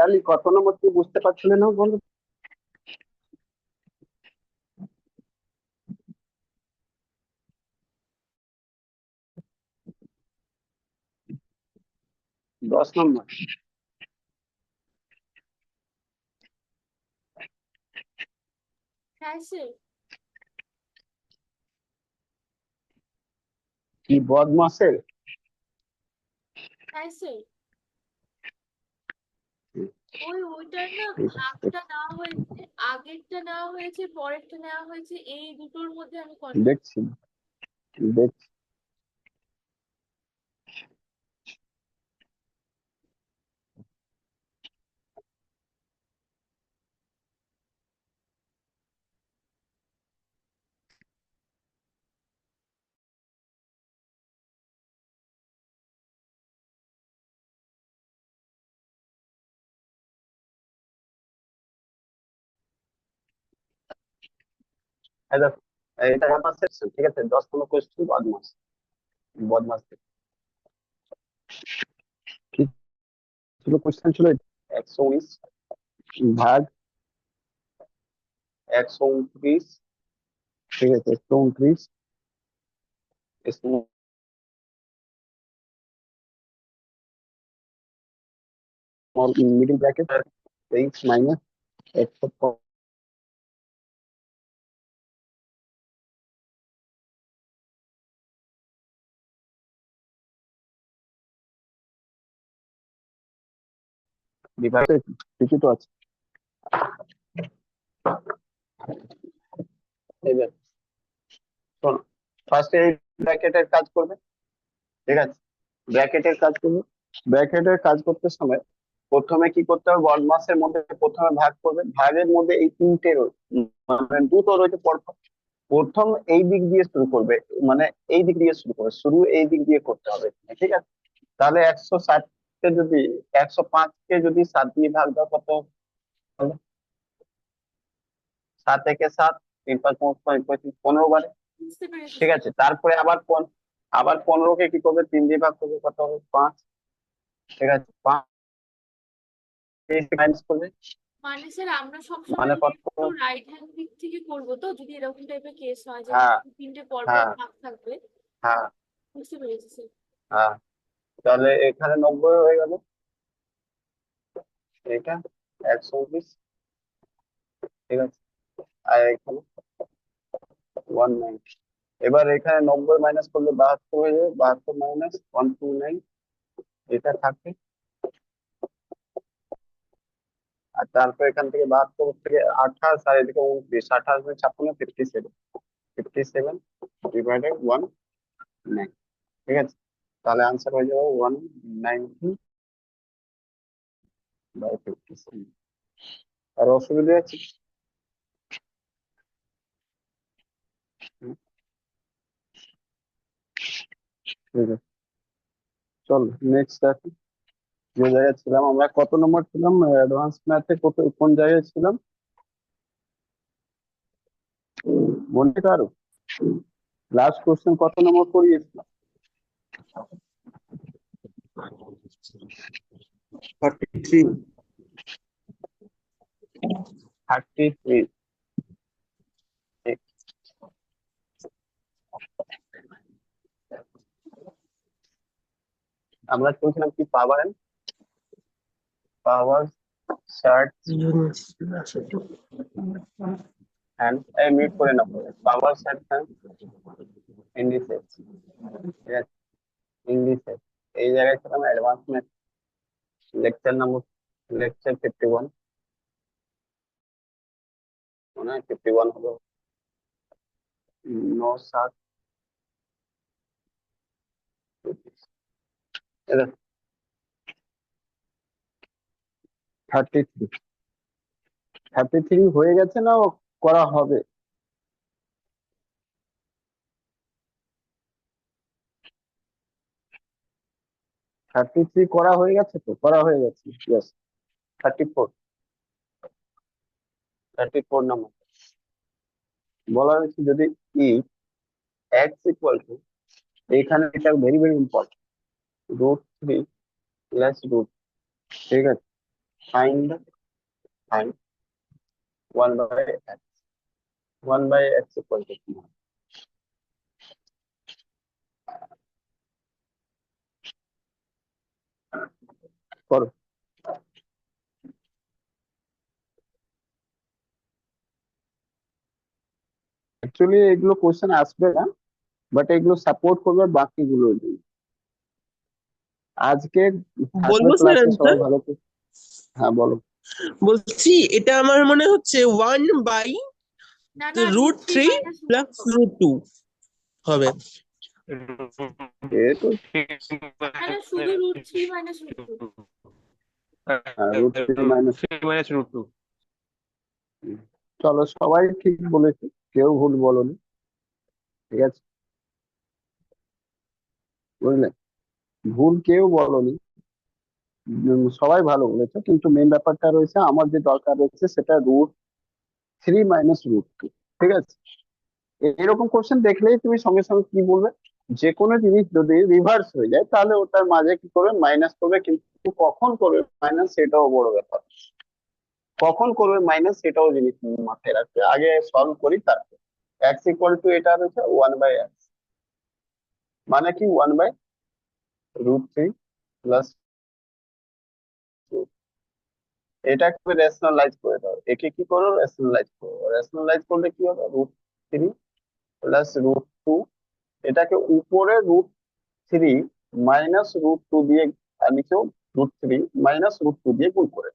Clearly কত নম্বর কি বুঝতে পারছিলেন না বন্ধু? দশ নম্বর। হ্যাঁ স্যার। কি বদমাসের? হ্যাঁ স্যার। ওইটার না ঠিক আছে, ভাগটা নেওয়া হয়েছে, আগেরটা নেওয়া হয়েছে, পরেরটা নেওয়া হয়েছে, এই দুটোর মধ্যে আমি দেখছি দেখছি। এই দেখো, এটা আমার সেকশন, ঠিক আছে? 10 নম্বর কোয়েশ্চেন, বদমাস। বদমাস কি ছিল? কোয়েশ্চেন ছিল 119 ভাগ 129, ঠিক আছে? 129 small middle bracket 23 minus 100 divided, ঠিকই তো আছে। এই যে শোনো, ফার্স্টে এই ব্র্যাকেটের কাজ করবে, ঠিক আছে? ব্র্যাকেটের কাজ করবে। ব্র্যাকেটের কাজ করতে সময় প্রথমে কি করতে হবে? বদমাসের মধ্যে প্রথমে ভাগ করবে, ভাগের মধ্যে এই তিনটে মানে দুটো রয়েছে পরপর। প্রথম এই দিক দিয়ে শুরু করবে, মানে এই দিক দিয়ে শুরু করবে, শুরু এই দিক দিয়ে করতে হবে, ঠিক আছে? তাহলে 160 কে যদি 105 কে যদি 7 দিয়ে ভাগ দাও কত হবে? 7 একে 7, 3 5 35, 15 বারে, বুঝতে পেরেছি ঠিক স্যার। আছে? তারপরে আবার 15 কে কি করবে? 3 দিয়ে ভাগ করবে, কত হবে? 5, ঠিক আছে? 5 মাইনাস করবে, মানে স্যার আমরা মানে সবসময় কত? লেফট টু রাইট হ্যান্ড দিক থেকে করবো তো, যদি এরকম টাইপের কেস হয় যে হ্যাঁ তিনটে পরপর হ্যাঁ ভাগ থাকবে? হ্যাঁ বুঝতে পেরেছি স্যার। হ্যাঁ। তাহলে এখানে 90 হয়ে গেল, এটা 119, ঠিক আছে? আর এখানে 190। এবার এখানে 90 মাইনাস করলে 72 হয়ে যাবে, 72 মাইনাস 129, এটা থাকে। আর তারপর এখান থেকে 72 থেকে 28, আর এদিকে 29, 28 56, 57, 57 ডিভাইডেড 190, ঠিক আছে? তাহলে আনসার হয়ে যাবে 190 বাই 57। আর অসুবিধা আছে? হুম, ঠিক আছে, চল নেক্সট দেখি। যে জায়গায় ছিলাম আমরা, কত নম্বর ছিলাম অ্যাডভান্স ম্যাথে? কোন জায়গায় ছিলাম মনে কারো? লাস্ট কোশ্চেন কত নম্বর করিয়েছিলাম? 33, 33। আমরা চলছিলাম কি? পাওয়ার সার্চ অ্যান্ড মিট করে নেবো, পাওয়ার সার্চ অ্যান্ড ইন্ডিসেস, ঠিক আছে? ইন্ডিসেস, এই জায়গায় ছিলাম advance math, lecture number, lecture 51, মনে হয় 51 হলো। 9 7, 33। 33 হয়ে গেছে না করা হবে? 33 করা হয়ে গেছে তো? করা হয়ে গেছে, ইয়েস। 34, 34 নাম্বার বলা হয়েছে যদি ই এক্স ইকুয়াল টু, এখানে এটা ভেরি ভেরি ইম্পর্টেন্ট, √3 প্লাস √, ঠিক আছে? find find 1 by x 1 by x equal to কি হয়? করো। অ্যাকচুয়ালি এগুলো কোশ্চেন আসবে না, বাট এগুলো সাপোর্ট করবে বাকিগুলো দিয়ে। আজকে থাকবে বলবো স্যার ক্লাসে, অ্যান্সার? সবাই ভালো করে। হ্যাঁ বলো। বলছি এটা আমার মনে হচ্ছে 1 না না, রুট √3 থ্রি মাইনাস প্লাস √2 হবে। এ তো না না, শুধু √3 মাইনাস √2। √3 - √2। চলো, সবাই ঠিক বলেছে, কেউ ভুল বলনি। ঠিক আছে, বুঝলে, ভুল কেউ বলনি। সবাই ভালো বলেছে, কিন্তু মেন ব্যাপারটা রয়েছে, আমার যে দরকার রয়েছে সেটা √3 - √2। ঠিক আছে, এরকম কোশ্চেন দেখলেই তুমি সঙ্গে সঙ্গে কি বলবে, যে কোনো জিনিস যদি রিভার্স হয়ে যায় তাহলে ওটার মাঝে কি করবে, মাইনাস করবে। কিন্তু কখন করবে মাইনাস, সেটাও বড় ব্যাপার। কখন করবে মাইনাস, সেটাও জিনিস মাথায় রাখবে। আগে সলভ করি, তারপর এক্স ইকুয়াল টু এটা রয়েছে 1/x, মানে কি 1/√3 প্লাস, এটাকে রেশনালাইজ করে দাও। একে কি করো, রেশনালাইজ করো। রেশনালাইজ করলে কি হবে, √3 প্লাস √2, এটাকে উপরে √3 মাইনাস √2 দিয়ে, আর নিচেও √3 মাইনাস √2 দিয়ে গুণ করে,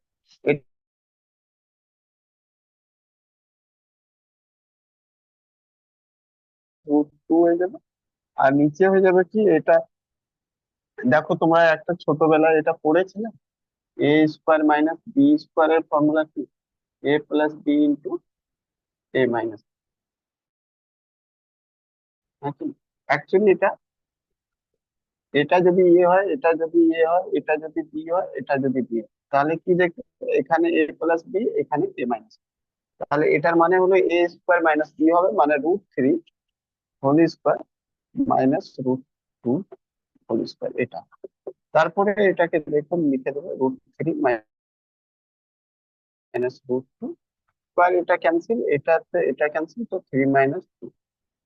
√2 হয়ে যাবে। আর নিচে হয়ে যাবে কি এটা, দেখো তোমরা একটা ছোটবেলায় এটা পড়েছিলে, a² মাইনাস b² এর ফর্মুলা কি, a plus b into a minus. Actually এটা, এটা যদি এ হয়, এটা যদি এ হয়, এটা যদি বি হয়, এটা যদি বি হয়, তাহলে কি দেখবে, এখানে a প্লাস বি, এখানে a মাইনাস। তাহলে এটার মানে হলো a² মাইনাস বি হবে, মানে √3 whole square minus √2 whole square, এটা। তারপরে এটাকে দেখুন, লিখে দেবে √3 মাইনাস √2 স্কোয়ার, এটা ক্যান্সেল, এটাতে এটা ক্যান্সেল, তো 3 - 2।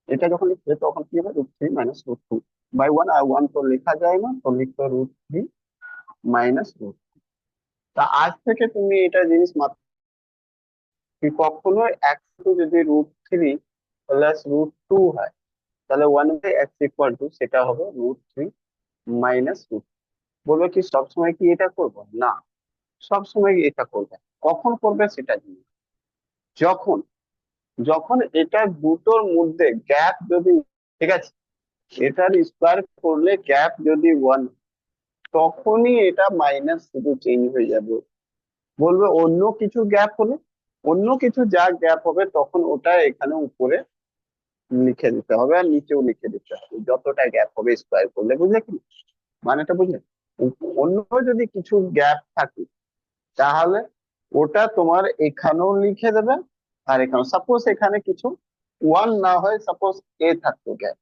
এটা যখন লিখবে তখন কি হবে, √3 - √2/1, আর 1 তো লেখা যায় না, তো লিখবে √3 - √2। তা আজ থেকে তুমি এটা জিনিস মাথায়, কি কখনো একশো যদি √3 প্লাস √2 হয়, তাহলে 1/x ইকুয়াল টু সেটা হবে √3 মাইনাস √2। বলবে কি সবসময় কি এটা করবো, না, সবসময় এটা করবে। কখন করবে সেটা জিনিস, যখন যখন এটা দুটোর মধ্যে গ্যাপ যদি, ঠিক আছে, এটার স্কোয়ার করলে গ্যাপ যদি 1, তখনই এটা মাইনাস শুধু চেঞ্জ হয়ে যাবে। বলবে অন্য কিছু গ্যাপ হলে, অন্য কিছু যা গ্যাপ হবে তখন ওটা এখানে উপরে লিখে দিতে হবে, আর নিচেও লিখে দিতে হবে, যতটা গ্যাপ হবে স্কোয়ার করলে। বুঝলে কি মানেটা, বুঝলে? অন্য যদি কিছু গ্যাপ থাকে তাহলে ওটা তোমার এখানেও লিখে দেবে, আর এখানে সাপোজ এখানে কিছু 1 না হয়, সাপোজ এ থাকতো গ্যাপ,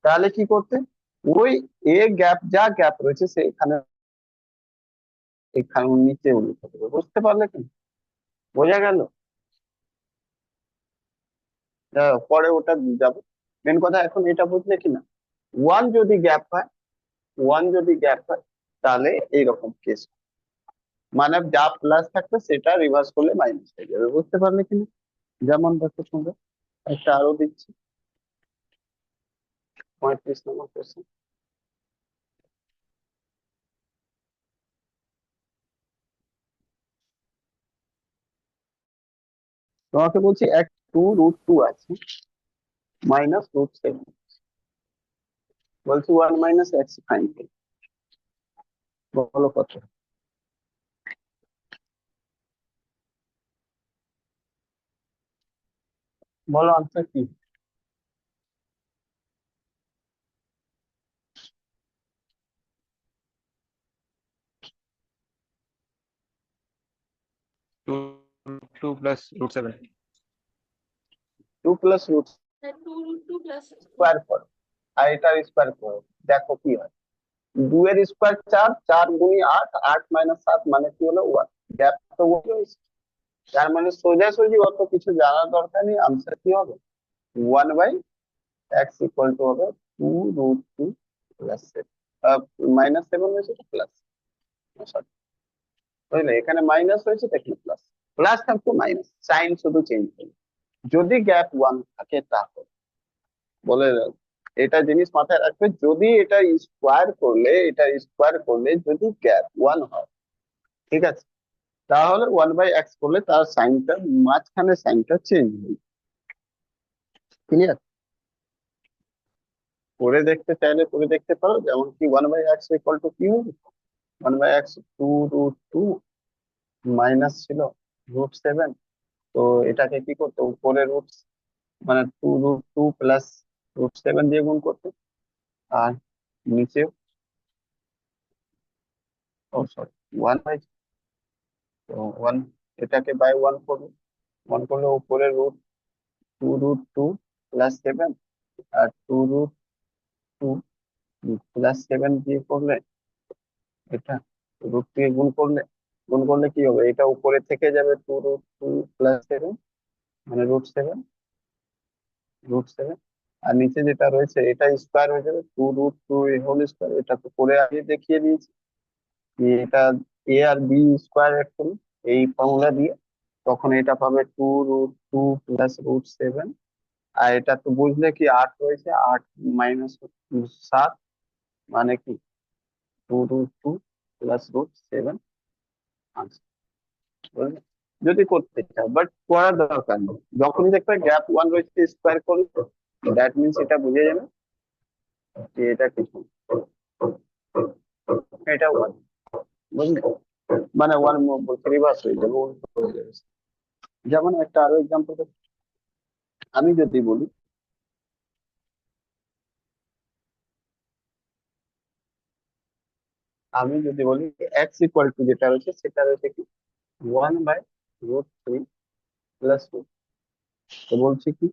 তাহলে কি করতে, ওই এ গ্যাপ, যা গ্যাপ রয়েছে সে এখানে, এখানে নিচেও লিখে দেবে। বুঝতে পারলে কি, বোঝা গেল? পরে ওটা যাবো। মেন কথা এখন এটা বুঝলে কি না, 1 যদি গ্যাপ হয়, 1 যদি গ্যাপ হয়, তাহলে এইরকম কেস, মানে যা প্লাস থাকবে সেটা রিভার্স করলে মাইনাস হয়ে যাবে। বুঝতে পারলে কিনা? যেমন দেখো তোমরা, একটা আরো দিচ্ছি, 35 নম্বর কোশ্চেন। তোমাকে বলছি, 2√2 আছে মাইনাস √7, বলছি 1 - x ফাইন, বলো কত? বলো আনসার কি? 2 plus √7. 2 প্লাস √, 2√2 প্লাস স্কোয়ার করো, আর এটার স্কোয়ার করো, দেখো কি হয়। 2 এর স্কোয়ার 4, 4 গুণি 8, 8 - 7 মানে কি হলো 1। গ্যাপ তো রয়েছে, তার মানে সোজাসুজি অত কিছু জানার দরকার নেই, আনসার কি হবে 1/x ইকুয়াল টু হবে 2√2 প্লাস -7 হয়েছে তো প্লাস, বুঝলে এখানে মাইনাস হয়েছে তো এখানে প্লাস, প্লাস থাকতো মাইনাস, সাইন শুধু চেঞ্জ হলো। যদি গ্যাপ 1 থাকে তাহলে বলে রাখ- এটা জিনিস মাথায় রাখবে, যদি এটা স্কোয়ার করলে যদি গ্যাপ 1 হয়, ঠিক আছে, তাহলে 1/x করলে তার সাইনটা মাঝখানে সাইনটা চেঞ্জ হবে। ক্লিয়ার? করে দেখতে চাইলে করে দেখতে পারো, যেমন কি 1/x ইকুয়াল টু কি হবে, 1/x 2√2 মাইনাস ছিল √7, তো এটাকে কি করতে উপরে রুট মানে 2√2 প্লাস √7 দিয়ে গুণ করতে, আর নিচে ও সরি 1/, তো 1 এটাকে বাই 1 করবে, 1 করলে উপরে √2 প্লাস 7, আর 2√2 প্লাস 7 দিয়ে করলে এটা রুট দিয়ে গুণ করলে কি হবে, এটা উপরে থেকে যাবে 2√2 প্লাস 7 মানে √7, আর নিচে যেটা রয়েছে এটা স্কোয়ার হয়ে যাবে 2√2 হোল স্কোয়ার, এটা তো করে আগে দেখিয়ে দিয়েছি যে এটা এ আর বি স্কোয়ার এড করুন এই ফর্মুলা দিয়ে, তখন এটা পাবে 2√2 প্লাস √7, আর এটা তো বুঝলে কি 8 রয়েছে, 8 মাইনাস 7 মানে কি 2√2 প্লাস √7 আনসার, বুঝলে? যদি করতে চাও, বাট করার দরকার নেই, যখনই দেখবে গ্যাপ 1 রয়েছে স্কোয়ার করলে দ্যাট মিনস এটা বুঝে যাবে যে এটা কিছু এটা 1, বুঝলে, মানে 1 বলতে রিভার্স হয়ে যাবে, উল্টো হয়ে যাবে। যেমন একটা আরো এক্সাম্পল, আমি যদি বলি এক্স ইকুয়াল টু যেটা রয়েছে সেটা রয়েছে কি 1/√3 প্লাস 2, তো বলছি কি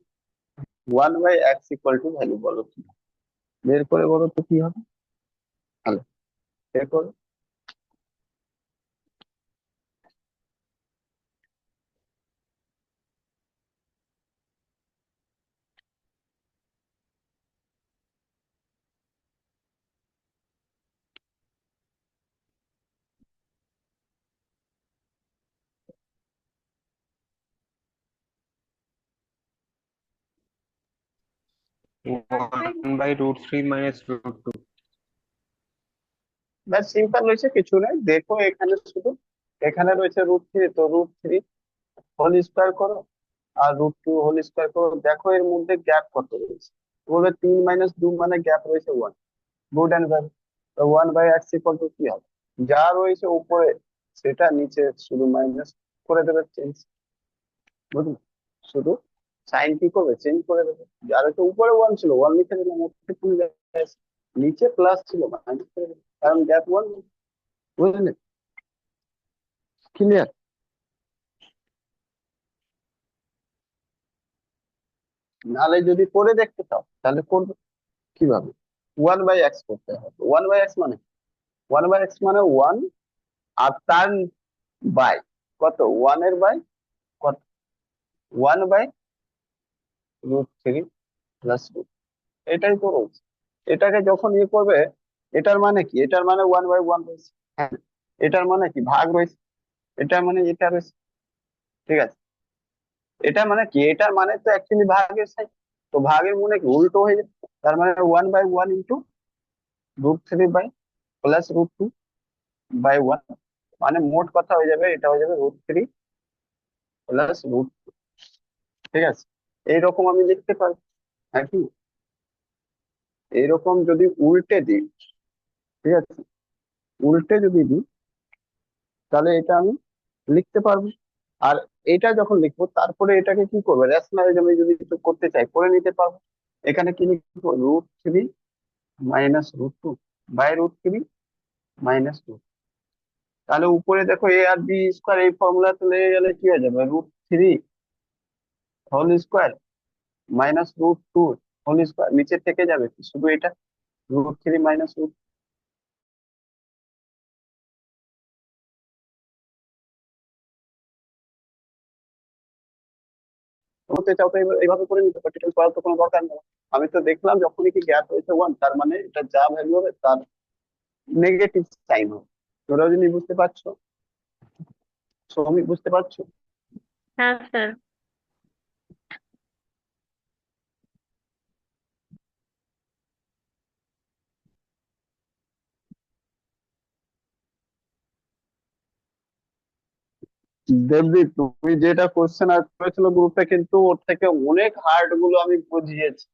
1/x ইকুয়াল টু ভ্যালু বলো কি, বের করে বলো তো কি হবে, হ্যালো বের করো। 1/√3 minus √2. ব্যাস সিম্পল রয়েছে, কিছু নেই, দেখো এখানে শুধু এখানে রয়েছে √3, তো √3 হোল স্কোয়ার করো আর √2 হোল স্কোয়ার করো, দেখো এর মধ্যে গ্যাপ কত রয়েছে, বলবে 3 - 2 মানে গ্যাপ রয়েছে 1, গুড অ্যান্সার। তো 1/x ইকুয়াল টু কি হবে, যা রয়েছে উপরে সেটা নিচে শুধু মাইনাস করে দেবে, চেঞ্জ, বুঝলি, শুধু সাইন কি করবে চেঞ্জ করে দেবে, যার হচ্ছে উপরে 1 ছিল 1 লিখে দিলাম, উপরে তুমি নিচে প্লাস ছিল মাইনাস করে দেবে, কারণ গ্যাপ 1, বুঝলে, ক্লিয়ার? নাহলে যদি করে দেখতে চাও তাহলে করবে কিভাবে, 1/x করতে হবে, 1/x মানে 1/x মানে 1, আর তার বাই কত, 1 এর বাই কত, 1/√3 প্লাস রুট, এটাই তো রয়েছে। এটাকে যখন ইয়ে করবে, এটার মানে কি, এটার মানে 1/1 রয়েছে, হ্যাঁ, এটার মানে কি ভাগ রয়েছে, এটার মানে এটা রয়েছে, ঠিক আছে, এটা মানে কি, এটার মানে তো অ্যাকচুয়ালি ভাগের সাইড, তো ভাগের মানে কি উল্টো হয়ে যাবে, তার মানে 1/1 ইন্টু √3 বাই প্লাস √2/1, মানে মোট কথা হয়ে যাবে, এটা হয়ে যাবে √3 প্লাস √2, ঠিক আছে, এইরকম আমি লিখতে পারি, হ্যাঁ কি, এইরকম যদি উল্টে দিই, ঠিক আছে, উল্টে যদি দিই তাহলে এটা আমি লিখতে পারবো, আর এটা যখন লিখবো তারপরে এটাকে কি করবো, রেশনালাইজ আমি যদি কিছু করতে চাই করে নিতে পারবো, এখানে কি লিখবো √3 মাইনাস √2 বাই √3 মাইনাস 2, তাহলে উপরে দেখো এ আর বি স্কোয়ার এই ফর্মুলাতে লেগে গেলে কি হয়ে যাবে, √3 whole square minus √2 whole square, নিচে থেকে যাবে কি শুধু এটা √3 মাইনাস করতে চাও তো এইভাবে করে নিতে পারো, ডিটেলস করার তো কোনো দরকার নেই। আমি তো দেখলাম যখনই কি গ্যাপ হয়েছে 1, তার মানে এটা যা ভ্যালু হবে তার নেগেটিভ সাইন হবে। তোরাও যদি বুঝতে পারছো, সৌমিক বুঝতে পারছো? হ্যাঁ স্যার। দেবদীপ, তুমি যেটা কোশ্চেন আর করেছিল গ্রুপে, কিন্তু ওর থেকে অনেক হার্ড গুলো আমি বুঝিয়েছি।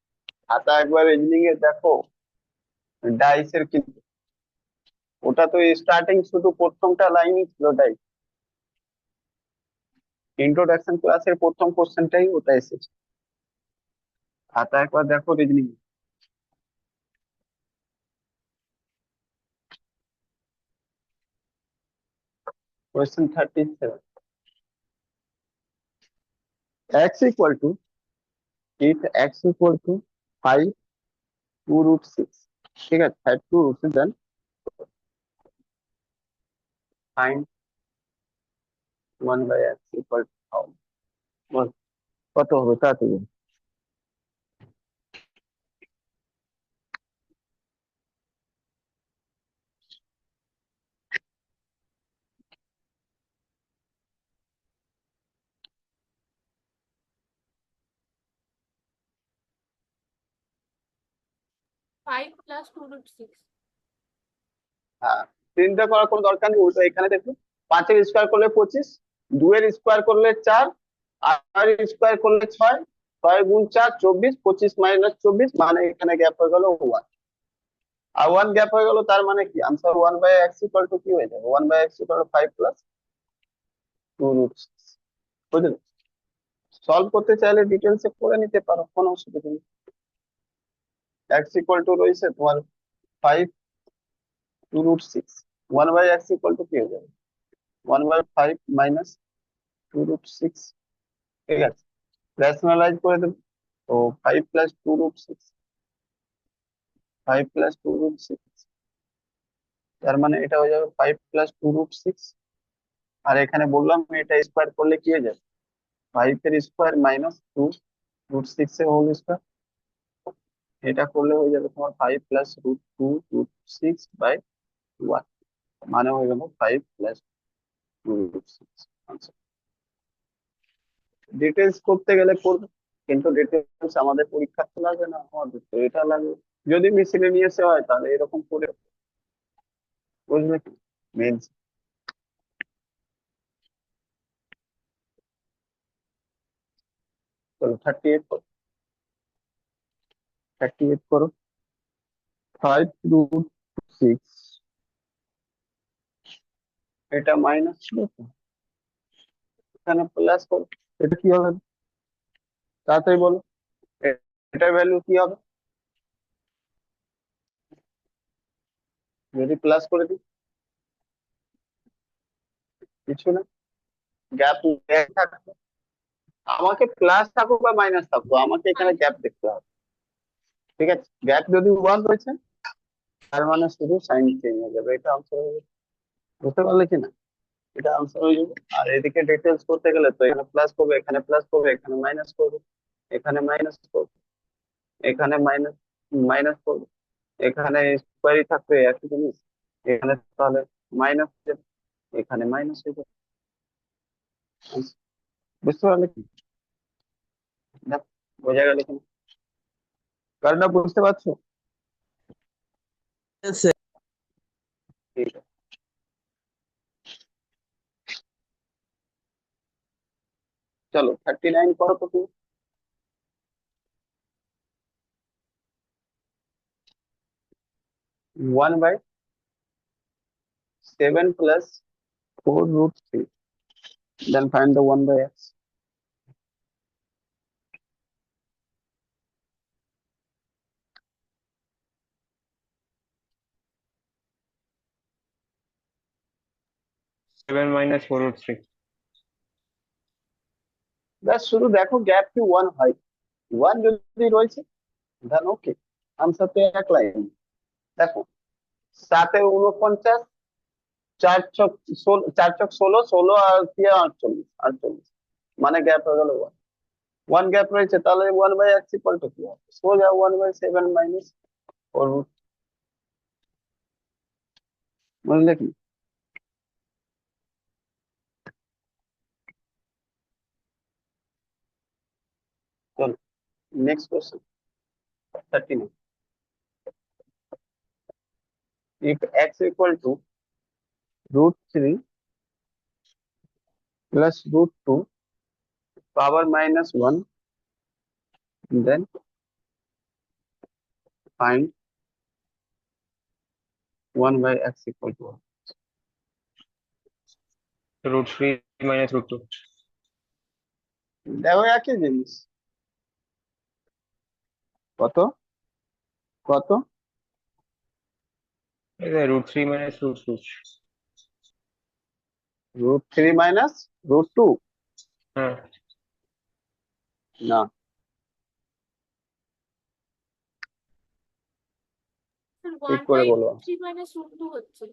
খাতা একবার রিজনিং এ দেখো, ডাইসের কিন্তু ওটা তো স্টার্টিং শুধু প্রথমটা লাইনই ছিল ডাইস। ইন্ট্রোডাকশন ক্লাসের প্রথম কোশ্চেনটাই ওটা এসেছে। খাতা একবার দেখো reasoning. Question 37, x equal to, if x equal to 5 2 root 6, ঠিক আছে, 5 2 root 6, then find 1 by x equal to how? বল, কত হবে তাড়াতাড়ি বল। 5 + 2√6। হ্যাঁ, চিন্তা করার কোনো দরকার নেই, উল্টো এখানে দেখো, 5 এর স্কোয়ার করলে 25, 2 এর স্কোয়ার করলে 4, 8 এর স্কোয়ার করলে 6, 6 গুণ 4 24, 25 মাইনাস 24, মানে এখানে গ্যাপ হয়ে গেল 1। আর 1 গ্যাপ হয়ে গেল, তার মানে কি answer 1 by x equal to কি হয়ে যাবে? 1 by x equal to 5 plus 2 root 6। বুঝলে? সলভ করতে চাইলে ডিটেলসে করে নিতে পারো, কোনো অসুবিধা নেই। x ইকুয়াল টু রয়েছে তোমার 5 2 root 6, 1 by x equal to কি হয়ে যাবে? 1 বাই 5 মাইনাস 2 রুট 6। ঠিক আছে, রেশনালাইজ করে দেবো। তো 5 প্লাস 2 রুট 6, 5 প্লাস 2 রুট 6, তার মানে এটা হয়ে যাবে 5 প্লাস 2 রুট 6। আর এখানে বললাম এটা স্কোয়ার করলে কি হয়ে যাবে? 5 এর স্কোয়ার মাইনাস 2 রুট 6 এর হোল স্কোয়ার। এটা করলে হয়ে যাবে তোমার 5 প্লাস রুট 2 রুট 6 বাই 1, মানে হয়ে গেল 5 প্লাস 2 রুট 6। আচ্ছা, ডিটেলস করতে গেলে করবে, কিন্তু ডিটেলস আমাদের পরীক্ষাতে লাগবে না, আমাদের তো এটা লাগবে। যদি মিসিলেনিয়াস হয় তাহলে এরকম করে, বুঝলে কি মেন। চলো 38 করো, 38 করো। 5 রুট 6, এটা মাইনাস ছিল তো, এখানে প্লাস করো। এটা কি হবে তাড়াতাড়ি বলো, এটার ভ্যালু কি হবে যদি প্লাস করে দিই? কিছু না, গ্যাপ থাকবে। আমাকে প্লাস থাকুক বা মাইনাস থাকুক, আমাকে এখানে গ্যাপ দেখতে হবে। ঠিক আছে, গ্যাপ যদি 1 রয়েছে, তার মানে শুধু সাইন চেঞ্জ হয়ে যাবে, এটা আনসার হয়ে যাবে। বুঝতে পারলে কি না? এটা আনসার হয়ে যাবে। আর এদিকে ডিটেলস করতে গেলে তো এখানে প্লাস করবে, এখানে প্লাস করবে, এখানে মাইনাস করবে, এখানে মাইনাস করবে, এখানে মাইনাস মাইনাস করবে, এখানে স্কোয়ারই থাকবে একই জিনিস, এখানে তাহলে মাইনাস, এখানে মাইনাস হয়ে যাবে। বুঝতে পারলে কি? দেখ, বোঝা গেল কিনা? কারণটা বুঝতে পারছো? স্যার। ঠিক আছে, চলো 39 করো তো তুমি। 1 by 7 plus 4 root 3, then find the 1 by x. 7 minus 4 root 3. ব্যাস শুধু দেখো গ্যাপ কি 1 হয়, 1 যদি রয়েছে দেন ওকে, আনসার তো এক লাইন। দেখো 7 এ 49, 4 ছক 16, 4 ছক 16, 16 আর কি 48, 48, মানে গ্যাপ হয়ে গেল 1। ওয়ান গ্যাপ রয়েছে, তাহলে 1/x ইকুয়াল টু কি হবে? সোজা 1/7 মাইনাস 4 বুঝলে কি? চলো next question 39. If x equal to √3 plus √2 power minus 1, then find 1/x equal to 1. √3 minus √2. দেখো একই জিনিস। কত কত √3 minus √2. √3 মাইনাস √2? হ্যাঁ, না, ঠিক ওয়ান করে বাই বলো। থ্রি মাইনাস রুট টু হচ্ছে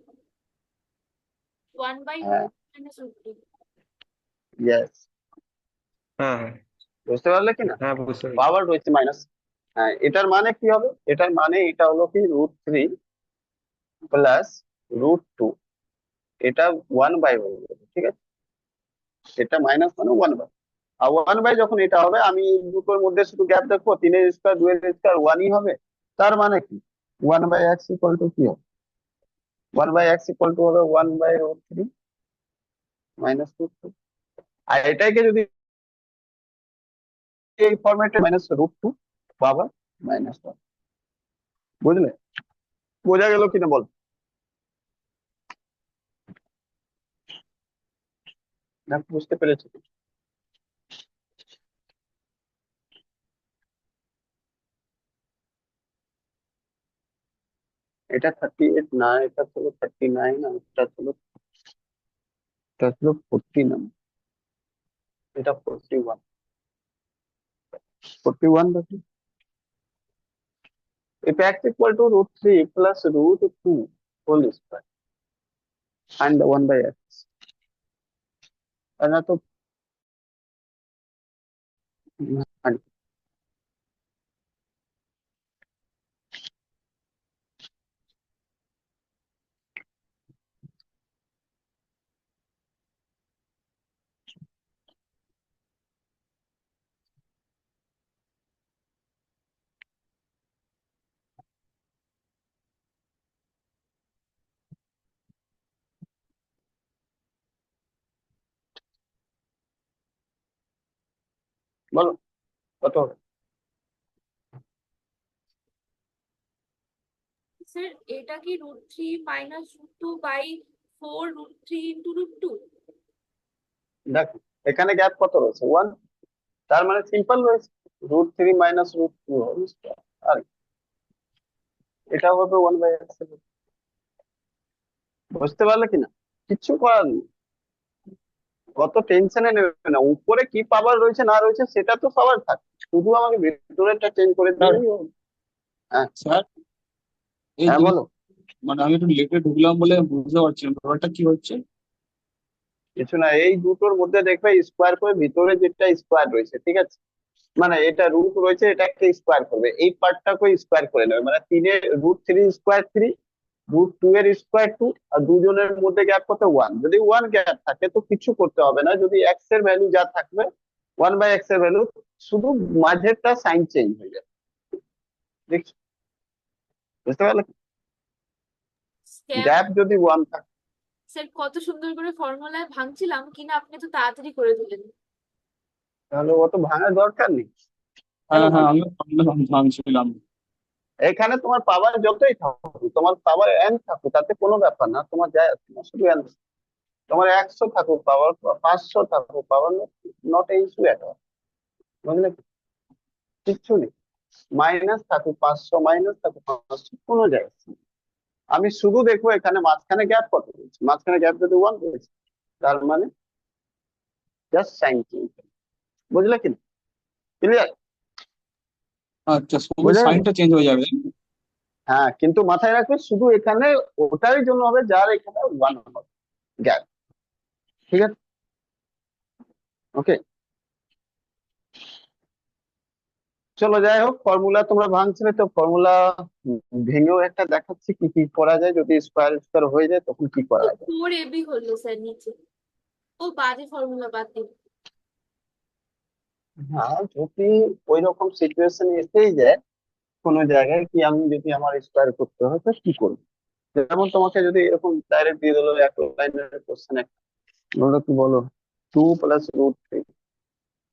1/2 হ্যাঁ, মাইনাস রুট টু। ইয়েস, হ্যাঁ, হ্যাঁ, বুঝতে পারলে কি না? হ্যাঁ, বুঝতে পেরেছি। পাওয়ার রয়েছে মাইনাস। হ্যাঁ, এটার মানে কি হবে? এটার মানে এটা হলো কি √3 প্লাস √2, এটা 1/, হয়ে যাবে, ঠিক আছে? এটা মাইনাস মানে 1/, আর 1/, যখন এটা হবে আমি এই দুটোর মধ্যে শুধু গ্যাপ দেখবো, 3 এর স্কোয়ার 2 এর স্কোয়ার 1ই হবে। তার মানে কি 1/x ইকুয়াল টু কি হবে? 1/x ইকুয়াল টু হবে 1/√3 মাইনাস √2। আর এটাকে যদি এই ফরম্যাটে মাইনাস √2 পাওয়ার -1, বুঝলে? বোঝা গেল কিনা বল? না, বুঝতে পেরেছি? এটা 38 না, এটা ছিল 39, আর এটা ছিল 49, এটা 41। 41 দেখি। If x equal to √3 plus √2 whole square and 1/x, না তো and বলো কত হবে? স্যার এটা কি √3 মাইনাস √2/4 √3 ইন্টু √2? দেখো এখানে গ্যাপ কত রয়েছে? 1, তার মানে সিম্পল রয়েছে √3 মাইনাস √2 হোল স্কয়ার, আর এটা হবে 1/x। বুঝতে পারলে কিনা? কিচ্ছু করার নেই, কত টেনশনে নেবে না। উপরে কি পাওয়ার রয়েছে না রয়েছে সেটা তো সবার থাকে, শুধু আমাকে ভেতরেরটা চেঞ্জ করে স্যার দিলেই হবে। হ্যাঁ, স্যার এই হ্যাঁ বলো। মানে আমি একটু লেটে ঢুকলাম বলে বুঝতে পারছি না ব্যাপারটা কি হচ্ছে। কিছু না, এই দুটোর মধ্যে দেখবে স্কোয়ার করে ভিতরে যেটা স্কোয়ার রয়েছে, ঠিক আছে? মানে এটা রুট রয়েছে, এটাকে স্কোয়ার করবে, এই পার্টটাকে স্কোয়ার করে নেবে। মানে 3 এর √3 স্কোয়ার 3, √2 এর স্কোয়ার 2, আর দুজনের মধ্যে গ্যাপ কত? 1। যদি 1 গ্যাপ থাকে তো কিছু করতে হবে না, যদি এক্স এর ভ্যালু যা থাকবে 1/x এর ভ্যালু, শুধু মাঝেরটা সাইন চেঞ্জ হয়ে যাবে। দেখছো? বুঝতে পারলে? গ্যাপ যদি 1 থাকে স্যার কত সুন্দর করে ফর্মুলায় ভাঙছিলাম কিনা, আপনি তো তাড়াতাড়ি করে দিলেন। তাহলে অত ভাঙার দরকার নেই। কেন হ্যাঁ হ্যাঁ, ভাঙবে? আমি ভাবছিলাম। এখানে তোমার পাওয়ার যতই থাকুক, তোমার পাওয়ার n থাকুক, তাতে কোনো ব্যাপার না, তোমার যায় আসে না, শুধু n। তোমার 100 থাকুক পাওয়ার, 500 থাকুক power, not a issue at all, বুঝলে? কিচ্ছু নেই, মাইনাস থাকুক 500, মাইনাস থাকুক 500, কোনো যায় আসে না। আমি শুধু দেখবো এখানে মাঝখানে গ্যাপ কত রয়েছে। মাঝখানে গ্যাপ যদি 1 রয়েছে, তার মানে জাস্ট সাইন চেঞ্জ, বুঝলে কি? ক্লিয়ার? আচ্ছা, শুধু বুঝে গেল? সাইনটা চেঞ্জ হয়ে যাবে। হ্যাঁ, কিন্তু মাথায় রাখবে শুধু এখানে ওটারই জন্য হবে যার এখানে 1 হবে গ্যাপ, ঠিক আছে? ওকে। চলো যাই হোক, ফর্মুলা তোমরা ভাঙছিলে তো, ফর্মুলা ভেঙেও একটা দেখাচ্ছি কি কি করা যায় যদি স্কোয়ার স্কোয়ার হয়ে যায় তখন কি করা যায়। 4ab হলো স্যার নিচে। ও বাজে ফর্মুলা বাদ দিন। হ্যাঁ, যদি ওই রকম সিচুয়েশন এসেই যায় কোনো জায়গায় কি আমি যদি আমার স্কোয়ার করতে হয় তো কি করবো, যেমন তোমাকে যদি এরকম ডাইরেক্ট দিয়ে দিলো এক লাইনের কোশ্চেন, বলো কি বলো 2 + √3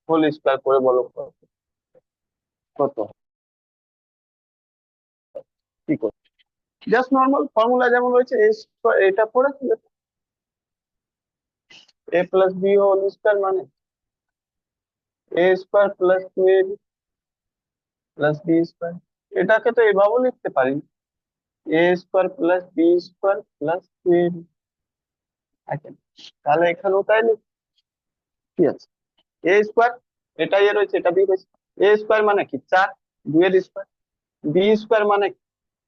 হোল স্কোয়ার করে বলো কত, কি করবো? জাস্ট নর্মাল ফর্মুলা যেমন রয়েছে এ স্কোয়ার, এটা পড়েছিল a + b হোল স্কোয়ার মানে a² + 2ab + b²। এটাকে তো এভাবেও লিখতে পারি, a² + b² + 2ab। তাহলে এখানেও তাই লিখি, কি আছে a², এটা এ রয়েছে এটা বি রয়েছে, a² মানে কি 4, 2 এর স্কোয়ার, b² মানে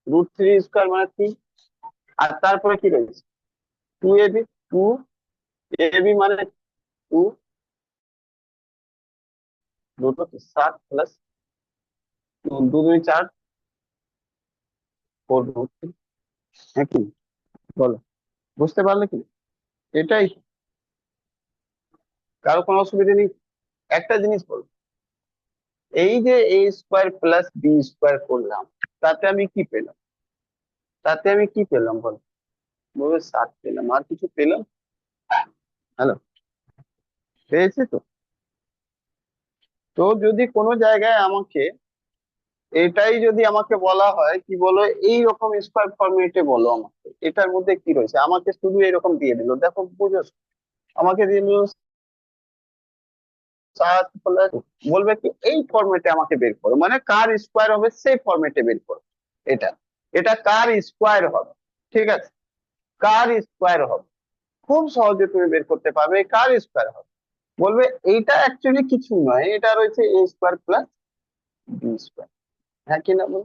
√3² মানে 3, আর তারপরে কি রয়েছে 2ab, 2ab মানে 2, 7 + 2 2 4 4√3। হ্যাঁ কি বলো, বুঝতে পারলে কি? এটাই, কারো কোনো অসুবিধা নেই? একটা জিনিস বল, এই যে a² + b² করলাম, তাতে আমি কি পেলাম? তাতে আমি কি পেলাম বল? বলবে 7 পেলাম, আর কিছু পেলাম? হ্যালো, পেয়েছি তো? তো যদি কোনো জায়গায় আমাকে এটাই যদি আমাকে বলা হয় কি বলো এই রকম স্কোয়ার ফরম্যাটে বলো আমাকে এটার মধ্যে কি রয়েছে, আমাকে শুধু এরকম দিয়ে দিল, দেখো বুঝো, আমাকে দিয়ে দিল 7 + বলবে কি এই ফরম্যাটে আমাকে বের করো, মানে কার স্কোয়ার হবে সেই ফরম্যাটে বের করো। এটা এটা কার স্কোয়ার হবে, ঠিক আছে, কার স্কোয়ার হবে খুব সহজে তুমি বের করতে পারবে কার স্কোয়ার হবে। বলবে এইটা অ্যাকচুয়ালি কিছু নয়, এটা রয়েছে a² + b²। হ্যাঁ কিনা বল,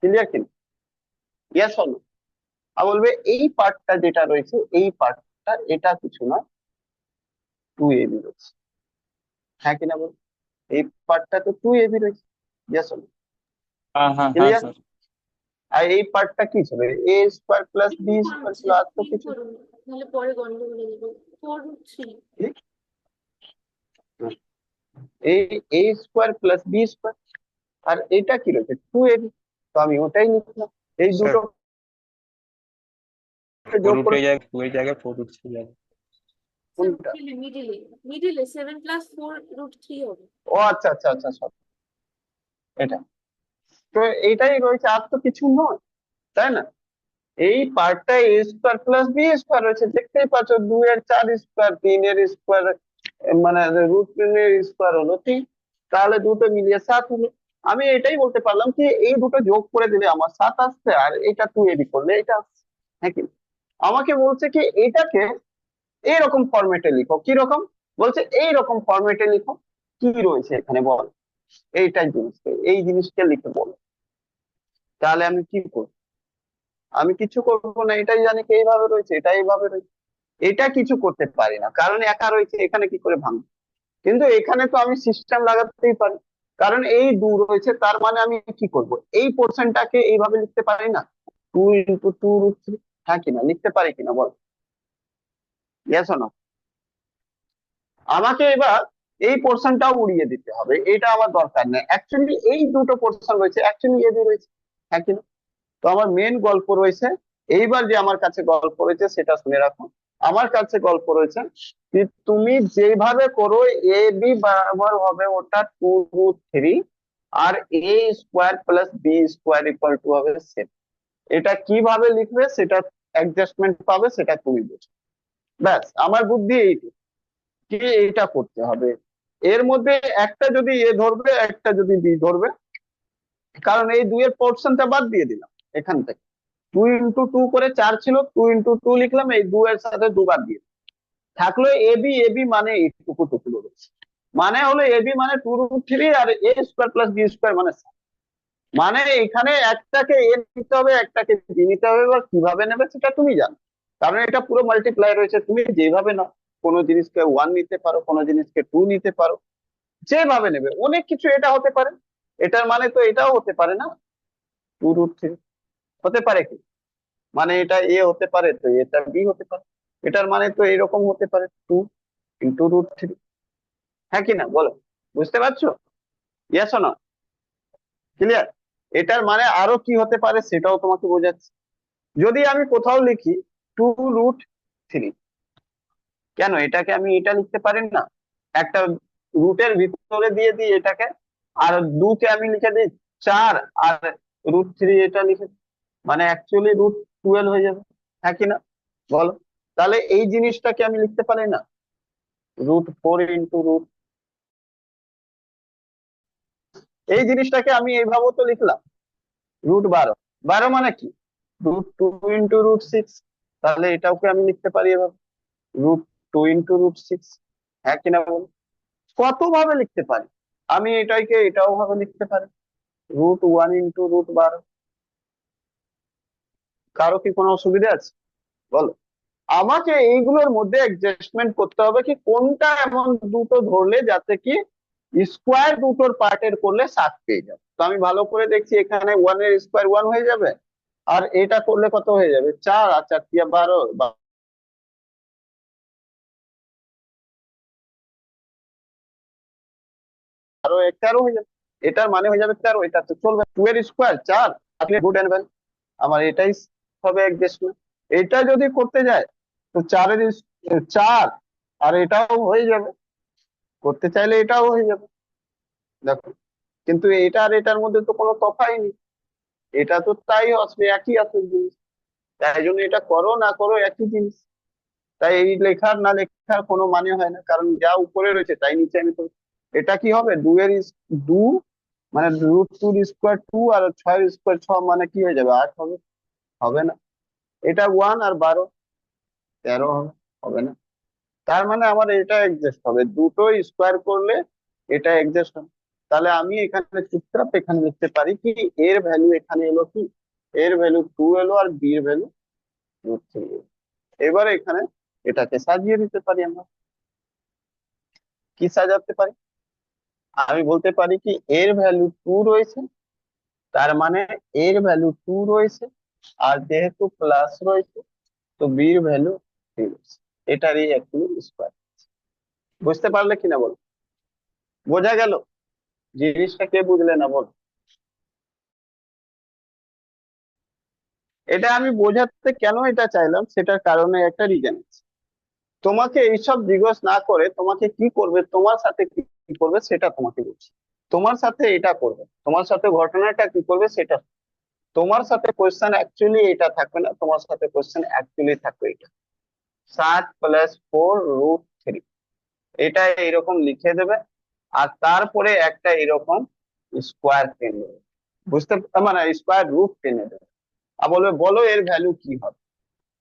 ক্লিয়ার কিনা, ইয়েস অর নো? আর বলবে এই পার্টটা যেটা রয়েছে এই পার্টটা এটা কিছু নয় 2ab রয়েছে। হ্যাঁ কিনা বল, এই পার্টটা তো 2ab রয়েছে, ইয়েস অর নো? হ্যাঁ হ্যাঁ হ্যাঁ ক্লিয়ার? স্যার। আর এই পার্টটা কি ছিল, a² + b² ছিল, আর তো ঠিক কিছু করুন, নাহলে পরে গন্ডগোল হয়ে যাবে। 4√3। নেই। এই a² + b², আর এটা কি রয়েছে 2ab, তো আমি ওটাই লিখলাম, এই স্যার দুটো যোগ করে √2 জায়গায় 2 এর জায়গায় 4√3 যাবে। কোনটা? মিডিলে মিডিলে 7 + 4√3 হবে। ও আচ্ছা আচ্ছা আচ্ছা সব এটা, তো এইটাই রয়েছে আর তো কিছু নয়, তাই না? এই পার্টটা a² + b² রয়েছে, দেখতেই পাচ্ছ 2 এর 4² 3 এর স্কোয়ার, মানে √3 এর স্কোয়ার হলো 3, তাহলে দুটো মিলিয়ে 7 হলো। আমি এটাই বলতে পারলাম কি এই দুটো যোগ করে দিলে আমার 7 আসছে, আর এটা 2ab করলে এটা আসছে। হ্যাঁ কি, আমাকে বলছে কি এটাকে এইরকম ফরম্যাটে লিখো, কি রকম বলছে এইরকম ফরম্যাটে লিখো, কি রয়েছে এখানে বল, এইটাই জিনিসটা এই জিনিসটা লিখে বলো। তাহলে আমি কি করবো, আমি কিছু করবো না, এটাই জানি কি এইভাবে রয়েছে, এটা এইভাবে রয়েছে, এটা কিছু করতে পারি না কারণ একা রয়েছে, এখানে কি করে ভাঙবো? কিন্তু এখানে তো আমি সিস্টেম লাগাতেই পারি, কারণ এই 2 রয়েছে, তার মানে আমি কি করব এই পোর্শনটাকে এইভাবে লিখতে পারি না, 2 × 2√3। হ্যাঁ কিনা, লিখতে পারি কিনা বল, ইয়েস না? আমাকে এবার এই পোর্শনটাও উড়িয়ে দিতে হবে, এটা আমার দরকার নেই, অ্যাকচুয়ালি এই দুটো পোর্শন রয়েছে, অ্যাকচুয়ালি এদের রয়েছে। হ্যাঁ কিনা, তো আমার মেন গল্প রয়েছে, এইবার যে আমার কাছে গল্প রয়েছে সেটা শুনে রাখো। আমার কাছে গল্প রয়েছে যে তুমি যেভাবে করো ab বরাবর হবে ওটা 2√3, আর a² + b² = হবে সেম। এটা কিভাবে লিখবে সেটা অ্যাডজাস্টমেন্ট পাবে, সেটা তুমি বুঝো। ব্যাস আমার বুদ্ধি এইটুকু, কি এইটা করতে হবে, এর মধ্যে একটা যদি এ ধরবে একটা যদি বি ধরবে, কারণ এই 2 এর পোর্শনটা বাদ দিয়ে দিলাম এখান থেকে, 2 × 2 করে 4 ছিল, 2 × 2 লিখলাম, এই 2 এর সাথে 2 বার দিয়ে থাকলো এবি, এবি মানে এইটুকু টুকরো রয়েছে, মানে হলো এবি মানে 2√3, আর a² + b² মানে 7। মানে এখানে একটাকে এ নিতে হবে একটাকে বি নিতে হবে, বা কিভাবে নেবে সেটা তুমি জানো, কারণ এটা পুরো মাল্টিপ্লাই রয়েছে, তুমি যেভাবে নাও, কোনো জিনিসকে 1 নিতে পারো, কোনো জিনিসকে 2 নিতে পারো, যেভাবে নেবে অনেক কিছু এটা হতে পারে। এটার মানে তো এটাও হতে পারে না, 2√3 হতে পারে কি, মানে এটা এ হতে পারে তো এটা বি হতে পারে, এটার মানে তো এরকম হতে পারে 2 × √3, হ্যাঁ কি না বলো, বুঝতে পারছো? ইয়েস না, ক্লিয়ার? এটার মানে আরো কি হতে পারে সেটাও তোমাকে বোঝাচ্ছি। যদি আমি কোথাও লিখি 2√3, কেন এটাকে আমি এটা লিখতে পারি না, একটা রুটের ভিতরে দিয়ে দিই এটাকে, আর 2 কে আমি লিখে দিই 4, আর √3 এটা লিখে, মানে অ্যাকচুয়ালি √12 হয়ে যাবে, হ্যাঁ কি না বলো? তাহলে এই জিনিসটাকে আমি লিখতে পারি না √4 × এই জিনিসটাকে আমি এইভাবেও তো লিখলাম √12, 12 মানে কি √2 × √6, তাহলে এটাকে আমি লিখতে পারি এভাবে √2 × √6, হ্যাঁ কিনা বলো? কত ভাবে লিখতে পারি আমি, এটাকে এটাও ভাবে লিখতে পারি √1 × √12। কারো কি কোনো অসুবিধা আছে বলো? আমাকে এইগুলোর মধ্যে অ্যাডজাস্টমেন্ট করতে হবে কি কোনটা এমন দুটো ধরলে যাতে কি স্কোয়ার দুটোর পার্টের করলে 7 পেয়ে যাবে। তো আমি ভালো করে দেখছি এখানে 1 এর স্কোয়ার 1 হয়ে যাবে, আর এটা করলে কত হয়ে যাবে 4, আর 4 × 12, 12 13 হয়ে যাবে, এটার মানে হয়ে যাবে 13, এটা তো চলবে 2 এর স্কোয়ার 4, আপনি গুড এন্ড ওয়েল, আমার এটাই হবে অ্যাডজাস্টমেন্ট। এটা যদি করতে যায় তো 4 এর 4, আর এটাও হয়ে যাবে, করতে চাইলে এটাও হয়ে যাবে, দেখো। কিন্তু এটা আর এটার মধ্যে তো কোনো তফাৎ নেই, এটা তো তাই আসবে, একই আসবে জিনিস, তাই জন্য এটা করো না করো একই জিনিস। তাই এই লেখার না লেখার কোনো মানে হয় না, কারণ যা উপরে রয়েছে তাই নিচে আমি করছি। এটা কি হবে 2 এর 2, মানে √2 এর স্কোয়ার 2, আর 6 এর স্কোয়ার 6, মানে কি হয়ে যাবে 8 হবে, হবে না। এটা 1 আর 12 13 হবে, হবে না। তার মানে আমার এটা অ্যাডজাস্ট হবে, দুটো স্কোয়ার করলে এটা অ্যাডজাস্ট হবে। তাহলে আমি এখানে চুপচাপ এখানে লিখতে পারি কি এর ভ্যালু এখানে এলো কি, এর ভ্যালু 2 এলো আর বি এর ভ্যালু √3 এলো। এবার এখানে এটাকে সাজিয়ে দিতে পারি আমরা, কি সাজাতে পারি, আমি বলতে পারি কি এর ভ্যালু 2 রয়েছে, তার মানে এর ভ্যালু 2 রয়েছে, আর যেহেতু প্লাস রয়েছে তো বি এর ভ্যালু 3 রয়েছে, এটারই অ্যাকচুয়ালি স্কোয়ার। বুঝতে পারলে কিনা বল, বোঝা গেল জিনিসটা, কে বুঝলে না বল? এটা আমি বোঝাতে কেন এটা চাইলাম সেটার কারণে একটা রিজন আছে। তোমাকে এইসব জিজ্ঞেস না করে তোমাকে কি করবে, তোমার সাথে কি করবে সেটা তোমাকে বলছি। তোমার সাথে এটা করবে, তোমার সাথে ঘটনাটা কি করবে সেটা, তোমার সাথে কোয়েশ্চেন অ্যাকচুয়ালি এটা থাকবে না, তোমার সাথে কোয়েশ্চেন অ্যাকচুয়ালি থাকবে এটা 7 + 4√3, এটা এরকম লিখে দেবে, আর তারপরে একটা এরকম স্কোয়ার টেনে দেবে, বুঝতে মানে স্কোয়ার রুট টেনে দেবে, আর বলবে বলো এর ভ্যালু কি হবে।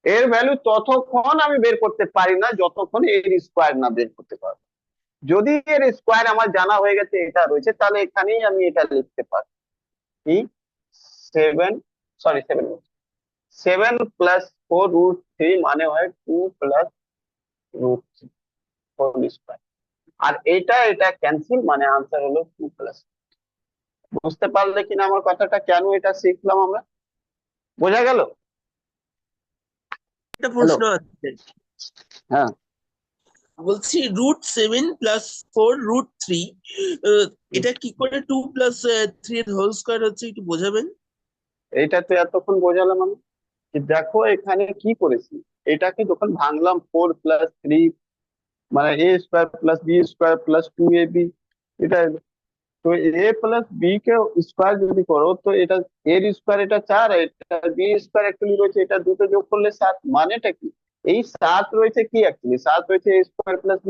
এর ভ্যালু ততক্ষণ আমি বের করতে পারি না যতক্ষণ এর স্কোয়ার না বের করতে পারবো। যদি এর স্কোয়ার আমার জানা হয়ে গেছে এটা রয়েছে, তাহলে এখানেই আমি এটা লিখতে পারি কি 7, সরি 7, 7 + 4√3 মানে হয় 2 + √3 হোল স্কোয়ার, আর এটা এটা ক্যান্সেল, মানে আনসার হলো 2 +। বুঝতে পারলে কিনা আমার কথাটা, কেন এটা শিখলাম আমরা, বোঝা গেল? একটা হ্যালো, প্রশ্ন আছে, হ্যাঁ বলছি √7 + 4√3, এটা কি করে 2 + 3 এর হোল স্কয়ার হচ্ছে, একটু বোঝাবেন? এইটা তো এতক্ষণ বোঝালাম আমি, কি দেখো এখানে কি করেছি, এটাকে যখন ভাঙলাম 4 + 3, মানে a² + b² + 2ab, এটা এলো। তো a + b কে স্কোয়ার যদি করো তো এটা এর স্কোয়ার এটা 4, এটা বি স্কোয়ার অ্যাকচুয়ালি রয়েছে, এটা দুটো যোগ করলে 7, মানেটা কি এই 7 রয়েছে কি অ্যাকচুয়ালি 7 রয়েছে a² + b²,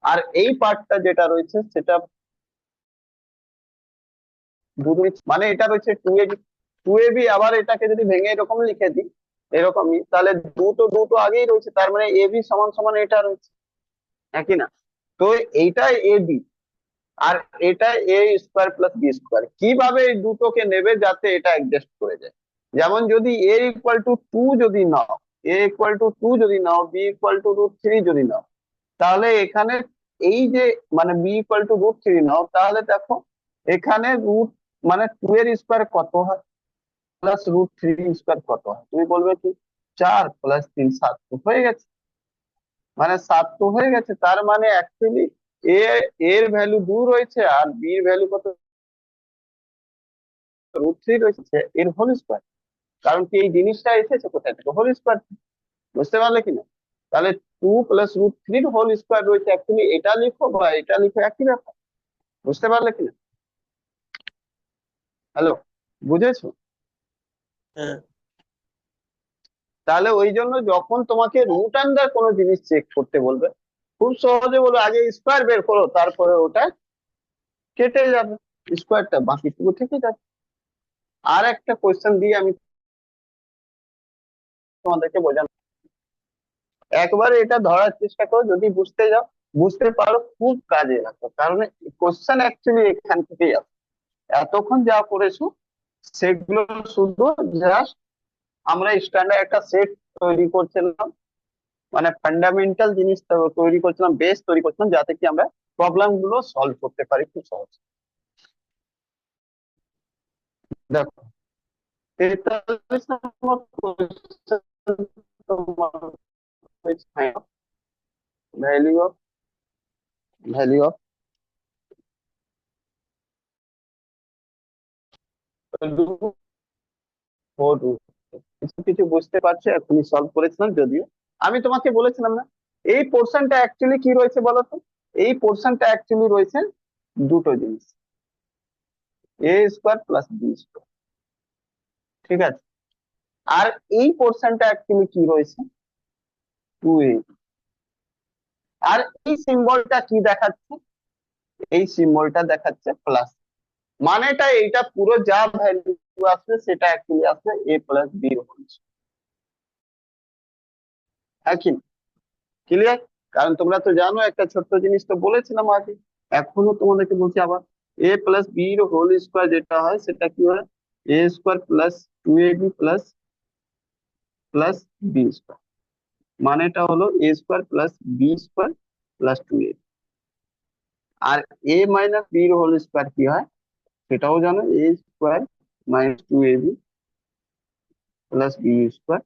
আর এই পার্টটা যেটা রয়েছে সেটা মানে এটা রয়েছে 2ab, 2ab, আবার এটাকে যদি ভেঙে এরকম লিখে দিই এরকমই, তাহলে দুটো দুটো আগেই রয়েছে, তার মানে ab সমান সমান এটা রয়েছে, একই না? তো এইটা ab, আর এটা a² + b², কিভাবে এই দুটোকে নেবে যাতে এটা অ্যাডজাস্ট করে যায়। যেমন যদি a = 2 যদি নাও, a = 2 যদি নাও, b = √3 যদি নাও, তাহলে এখানে এই যে মানে b = √3 নাও, তাহলে দেখো এখানে রুট মানে 2 এর স্কোয়ার কত হয় প্লাস রুট 3 স্কোয়ার কত হয়, তুমি বলবে কি 4 প্লাস 3 7 তো হয়ে গেছে, মানে 7 তো হয়ে গেছে। তার মানে অ্যাকচুয়ালি এ এর ভ্যালু 2 রয়েছে আর বি এর ভ্যালু কত, রুট 3 রয়েছে, এর হোল স্কোয়ার। কারণ কি এই জিনিসটা এসেছে কোথায় থেকে, হোল স্কোয়ার। বুঝতে পারলে কিনা? তাহলে 2 প্লাস রুট 3 হোল স্কোয়ার রয়েছে, অ্যাকচুয়ালি এটা লিখো বা এটা লিখো একই ব্যাপার। বুঝতে পারলে কিনা? হ্যালো, বুঝেছো? হ্যাঁ। তাহলে ওই জন্য যখন তোমাকে রুট আন্ডার কোনো জিনিস চেক করতে বলবে, খুব সহজে বলো আগে স্কোয়ার বের করো, তারপরে ওটা কেটে যাবে, স্কোয়ারটা বাকিটুকু থেকে যাবে। আর একটা কোয়েশ্চেন দিয়ে আমি তোমাদেরকে বোঝানো, একবার এটা ধরার চেষ্টা করো, যদি বুঝতে যাও বুঝতে পারো খুব কাজে লাগবে, কারণ কোশ্চেন অ্যাকচুয়ালি এখান থেকেই আসে। এতক্ষণ যা করেছো সেগুলো শুধু জাস্ট আমরা স্ট্যান্ডার্ড একটা সেট তৈরি করছিলাম, মানে ফান্ডামেন্টাল জিনিস তৈরি করছিলাম, বেস তৈরি করছিলাম, যাতে কি আমরা প্রবলেম গুলো সলভ করতে পারি খুব সহজ। দেখো 43 নম্বর কোয়েশ্চেন তোমার value of value of four root, কিছু কিছু বুঝতে পারছো, এখনই সলভ করেছিলাম। যদিও আমি তোমাকে বলেছিলাম না এই পোর্শনটা অ্যাকচুয়ালি কি রয়েছে বলো তো, এই পোর্শনটা অ্যাকচুয়ালি রয়েছে দুটো জিনিস, এ স্কোয়ার প্লাস বি স্কোয়ার, ঠিক আছে? আর এই পোর্শনটা অ্যাকচুয়ালি কি রয়েছে, 2a। আর এই সিম্বলটা কি দেখাচ্ছে, এই সিম্বলটা দেখাচ্ছে প্লাস, মানেটা এইটা পুরো যা ভ্যালু আসবে সেটা অ্যাকচুয়ালি আসবে a প্লাস b এর হোল স্কয়ার। হ্যাঁ কি ক্লিয়ার? কারণ তোমরা তো জানো, একটা ছোট্ট জিনিস তো বলেছিলাম আগে, এখনো তোমাদেরকে বলছি আবার, a প্লাস b এর হোল স্কয়ার যেটা হয় সেটা কি হয়, a square plus 2ab plus plus b square, মানেটা হলো a square plus b square plus 2ab। আর a মাইনাস b এর হোল স্কয়ার কি হয় সেটাও জানো, a square minus 2ab plus b square,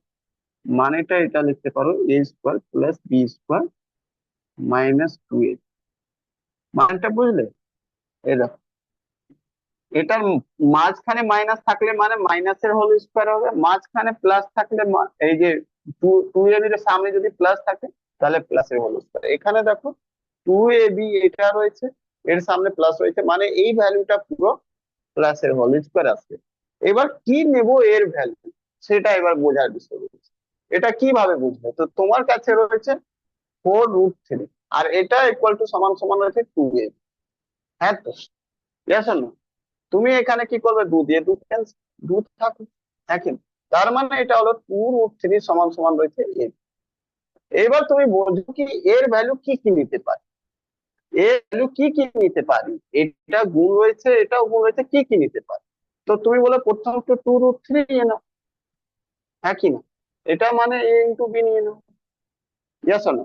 মানেটা এটা লিখতে পারো a square plus b square minus 2ab। মানটা বুঝলে? এই দেখো, এটার মাঝখানে মাইনাস থাকলে মানে মাইনাসের হোল স্কয়ার হবে, মাঝখানে প্লাস থাকলে এই যে টু এ বি এর সামনে যদি প্লাস থাকে তাহলে প্লাসের হোল স্কয়ার। এখানে দেখো 2ab এটা রয়েছে, এর সামনে প্লাস রয়েছে, মানে এই ভ্যালুটা পুরো প্লাসের হোল স্কয়ার আসবে। এবার কি নেব এর ভ্যালু, সেটা এবার বোঝার বিষয় রয়েছে। এটা কিভাবে বুঝবে, তো তোমার কাছে রয়েছে 4√3 আর এটা ইকুয়াল টু সমান সমান রয়েছে 2ab। হ্যাঁ তো, ইয়েস অর নো? তুমি এখানে কি করবে, 2 দিয়ে 2 ক্যান্সেল, 2 থাকবে, দেখেন। তার মানে এটা হলো 2√3 সমান সমান রয়েছে a। এবার তুমি বোঝো কি এর ভ্যালু কি কি নিতে পারি, এর ভ্যালু কি কি নিতে পারি, এটা গুণ রয়েছে এটাও গুণ রয়েছে, কি কি নিতে পারি। তো তুমি বলে প্রথম তো 2√3 নিয়ে নাও, হ্যাঁ কি না? এটা মানে a ইন্টু বি নিয়ে নাও, ইয়েস অর নো?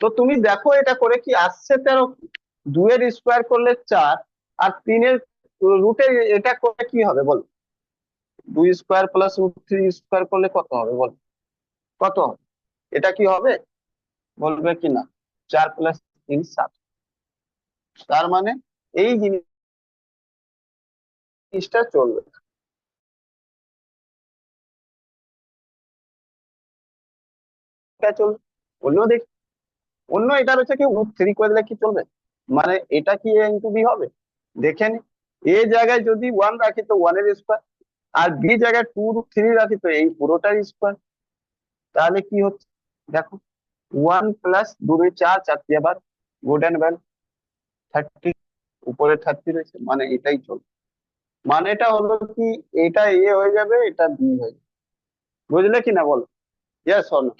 তো তুমি দেখো এটা করে কি আসছে 13, 2 এর স্কোয়ার করলে 4 আর 3 এর রুটে এটা করে কি হবে বল, 2 স্কোয়ার প্লাস √3 স্কোয়ার করলে কত হবে বল, কত হবে? এটা কি হবে বলবে কি না, 4 প্লাস 3 7। তার মানে এই জিনিসটা চলবে, এটা চলবে। অন্য দেখ, অন্য এটা রয়েছে কি √3 করে দিলে কি চলবে, মানে এটা কি a ইন্টু বি হবে? দেখেন, এ জায়গায় যদি 1 রাখি তো 1 এর স্কোয়ার, আর বি জায়গায় 2√3 রাখি তো এই পুরোটার স্কোয়ার। তাহলে কি হচ্ছে দেখো, 1 প্লাস 2 4 4 আবার গুড অ্যান্ড ওয়েল 30, উপরে 30 রয়েছে, মানে এটাই চলবে। মানেটা হলো কি এটা এ হয়ে যাবে, এটা বি হয়ে যাবে। বুঝলে কি না বলো, ইয়েস অর নো?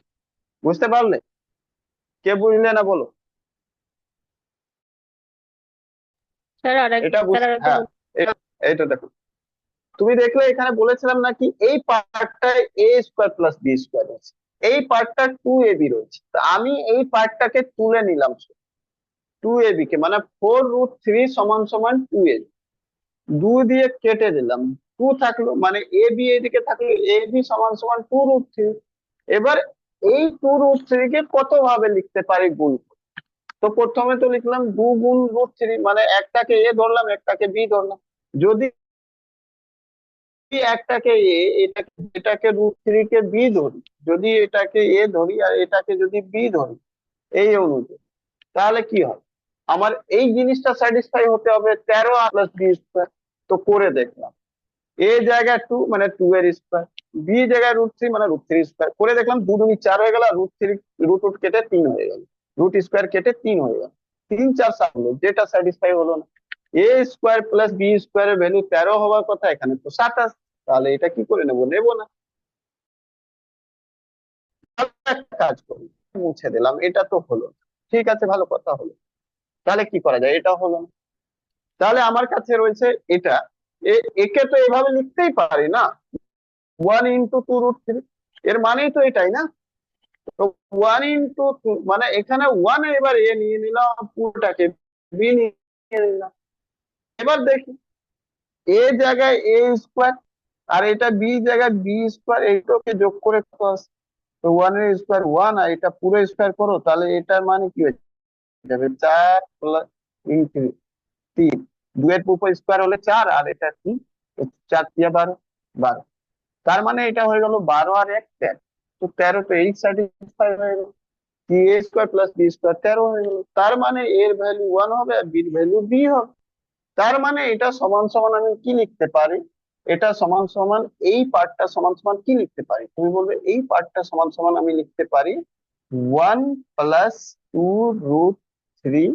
বুঝতে পারলে? কে বুঝলে না বলো? স্যার এটা হ্যাঁ, এটা এইটা দেখো, তুমি দেখলে এখানে বলেছিলাম নাকি এই পার্টটায় a square plus b square আছে, এই পার্টটা 2ab রয়েছে, তো আমি এই পার্টটাকে তুলে নিলাম, 2ab কে, মানে 4√3 সমান সমান 2ab, 2 দিয়ে কেটে দিলাম, 2 থাকলো, মানে ab এদিকে থাকলো, ab সমান সমান 2√3। এবার এই 2√3 কে কত ভাবে লিখতে পারি গুণ করে? তো প্রথমে তো লিখলাম 2 গুণ √3, মানে একটাকে a ধরলাম, একটাকে b ধরলাম। যদি একটাকে a, এটাকে √3 কে b ধরি, যদি এটাকে a ধরি আর এটাকে যদি b ধরি এই অনুযায়ী, তাহলে কি হয়? আমার এই জিনিসটা স্যাটিসফাই হতে হবে 13 প্লাস বি স্কোয়ার। তো করে দেখলাম, এ জায়গায় 2 মানে 2 এর স্কোয়ার, বি জায়গায় √3 মানে √3 স্কোয়ার, করে দেখলাম 2 2 4 হয়ে গেল, √3 রুট কেটে 3 হয়ে গেল, রুট স্কোয়ার কেটে 3 হয়ে গেল, 3 4 7 হলো, যেটা স্যাটিসফাই হলো না। এ স্কোয়ার প্লাস বি স্কোয়ারের ভ্যালু 13 হওয়ার কথা, এখানে তো 27, তাহলে এটা কি করে নেবো? নেবো না। তাহলে একটা কাজ করি, মুছে দিলাম, এটা তো হলো না। ঠিক আছে, ভালো কথা হলো। তাহলে কি করা যায়? এটা হলো না, তাহলে আমার কাছে রয়েছে এটা। একে তো এভাবে লিখতেই পারি না, 1 × 2√3, এর মানেই তো এটাই না। তো 1 × 2, মানে এখানে 1 এবার এ নিয়ে নিলাম, পুরোটাকে বি নিয়ে নিলাম। এবার দেখি এ জায়গায় এ স্কোয়ার আর এটা বি জায়গায় বি স্কোয়ার, এইটাকে যোগ করে কত আসে? তো 1 এর স্কোয়ার 1, আর এটা পুরো স্কোয়ার করো, তাহলে এটার মানে কি হয়ে যাবে? 4 প্লাস 3, 2 এর উপর স্কোয়ার হলে 4, আর এটা 3, 4 × 12, 12। তার মানে এটা হয়ে গেল 12 আর 1 13। তো 13 তো এই স্যাটিসফাই হয়ে গেল, কি এ স্কোয়ার প্লাস বি স্কোয়ার 13 হয়ে গেল। তার মানে এর ভ্যালু 1 হবে আর বির ভ্যালু বি হবে। তার মানে এটা সমান সমান আমি কি লিখতে পারি? এটা সমান সমান, এই পার্টটা সমান সমান কি লিখতে পারি? তুমি বলবে এই পার্টটা সমান সমান আমি লিখতে পারি 1 প্লাস 2√3,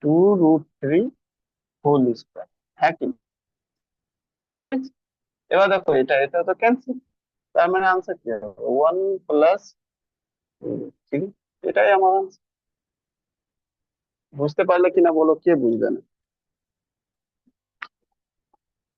2√3 হোল স্কোয়ার। হ্যাঁ কি? এবার দেখো এটা এটা তো ক্যান্সেল, তার মানে আনসার কি হবে? 1 প্লাস 3, এটাই আমার আনসার। বুঝতে পারলে কিনা বলো, কে বুঝবে না?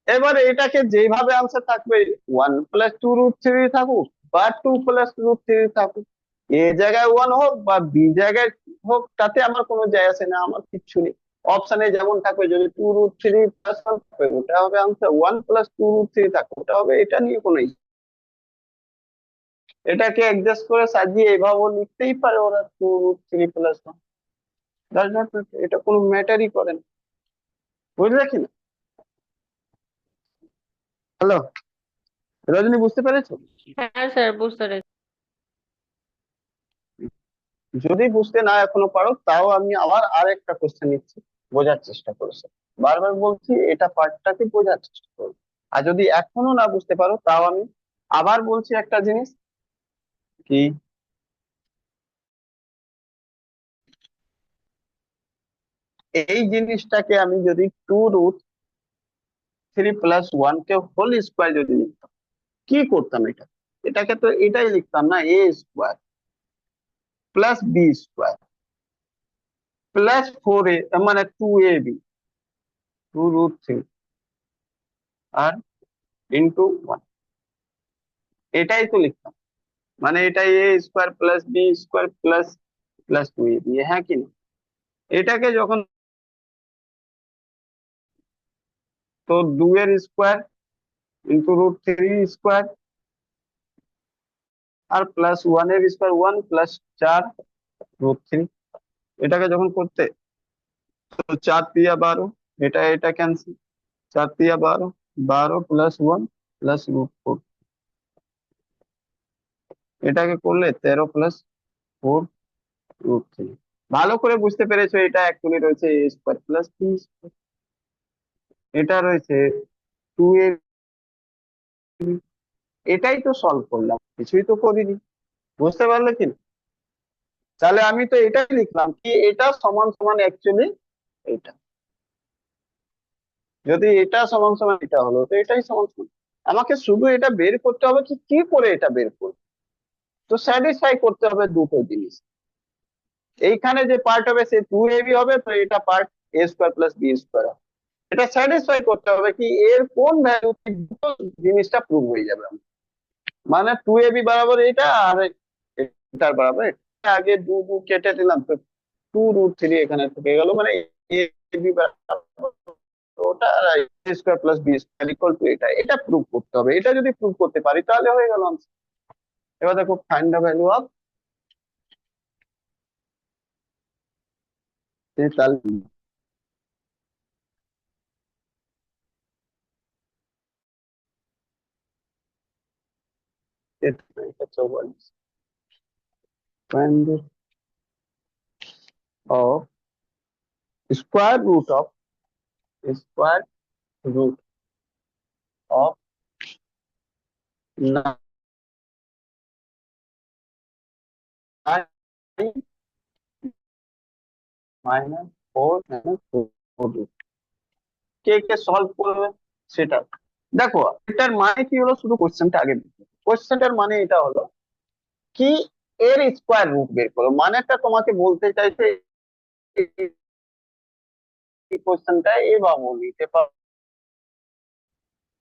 এবারে এটাকে যেভাবে আনসার থাকবে, 1 প্লাস 2√3 থাকুক বা 2 প্লাস √3 থাকুক, এ জায়গায় 1 হোক বা বি জায়গায় হোক, তাতে আমার কোনো যায় আসে না, আমার কিচ্ছু নেই। অপশনে যেমন থাকবে, যদি 2√3 প্লাস 1 থাকবে ওটা হবে আনসার, 1 প্লাস 2√3 থাকবে ওটা হবে, এটা নিয়ে কোনো এটাকে অ্যাডজাস্ট করে সাজিয়ে এভাবেও লিখতেই পারে ওরা, 2√3 প্লাস 1, দ্যাটস নট, এটা কোনো ম্যাটারই করে না। বুঝলে কিনা? হ্যালো রজনী, বুঝতে পেরেছো? হ্যাঁ স্যার, বুঝতে পেরেছি। যদি বুঝতে না এখনো পারো, তাও আমি আবার আরেকটা কোশ্চেন নিচ্ছি, বোঝার চেষ্টা করছো। বারবার বলছি এটা পার্টটাকে বোঝার চেষ্টা করো। আর যদি এখনো না বুঝতে পারো, তাও আমি আবার বলছি একটা জিনিস, কি এই জিনিসটাকে আমি যদি 2√3 প্লাস 1 কে হোল স্কোয়ার যদি লিখতাম, কি করতাম? এটাকে তো এটাই লিখতাম না, a square plus b square plus 4a, মানে 2ab, 2√3 আর ইন্টু 1, এটাই তো লিখতাম। মানে এটা a square plus b square plus plus 2ab, হ্যাঁ কি না? এটাকে যখন, তো 2 এর স্কোয়ার ইন্টু √3 স্কোয়ার আর প্লাস 1 এর স্কোয়ার 1 প্লাস 4√3, এটাকে যখন করতে, তো 4 × 12, এটা এটা ক্যান্সেল, 4 × 12, 12 প্লাস 1 প্লাস √4, এটাকে করলে 13 প্লাস 4√3। ভালো করে বুঝতে পেরেছো? এটা অ্যাকচুয়ালি রয়েছে এ স্কোয়ার প্লাস বি স্কোয়ার, এটা রয়েছে 2a, এটাই তো সলভ করলাম, কিছুই তো করিনি। বুঝতে পারলে কি না? তাহলে আমি তো এটাই লিখলাম কি এটা সমান সমান অ্যাকচুয়ালি এটা, যদি এটা সমান সমান এটা হলো, তো এটাই সমান সমান। আমাকে শুধু এটা বের করতে হবে, কি কি করে এটা বের করবো? তো স্যাটিসফাই করতে হবে দুটো জিনিস, এইখানে যে পার্ট হবে সে 2ab হবে, তো এটা part a square plus b square. এটা স্যাটিসফাই করতে হবে কি এর কোন ভ্যালু, জিনিসটা প্রুভ হয়ে যাবে আমার। মানে 2ab বরাবর এটা আর এটার বরাবর এটা। আগে 2 2 কেটে দিলাম, তো 2√3 এখানে থেকে গেল, মানে এ বি ওটা square plus b square equal to এটা, এটা প্রুভ করতে হবে। এটা যদি প্রুভ করতে পারি তাহলে হয়ে গেল answer। এবার দেখো ফাইন্ড দ্য ভ্যালু অফ, তাহলে এটা 44, find the of square root of square root of 9 minus 4 minus 4 K K solve করবে সেটা দেখো। এটার মানে কি হলো, শুধু কোশ্চেনটা আগে কোশ্চেনটার মানে এটা হলো কি, এর স্কোয়ার রুট বের করো, মানেটা তোমাকে বলতে চাইছে এই কোশ্চেনটা এভাবে নিতে পারো,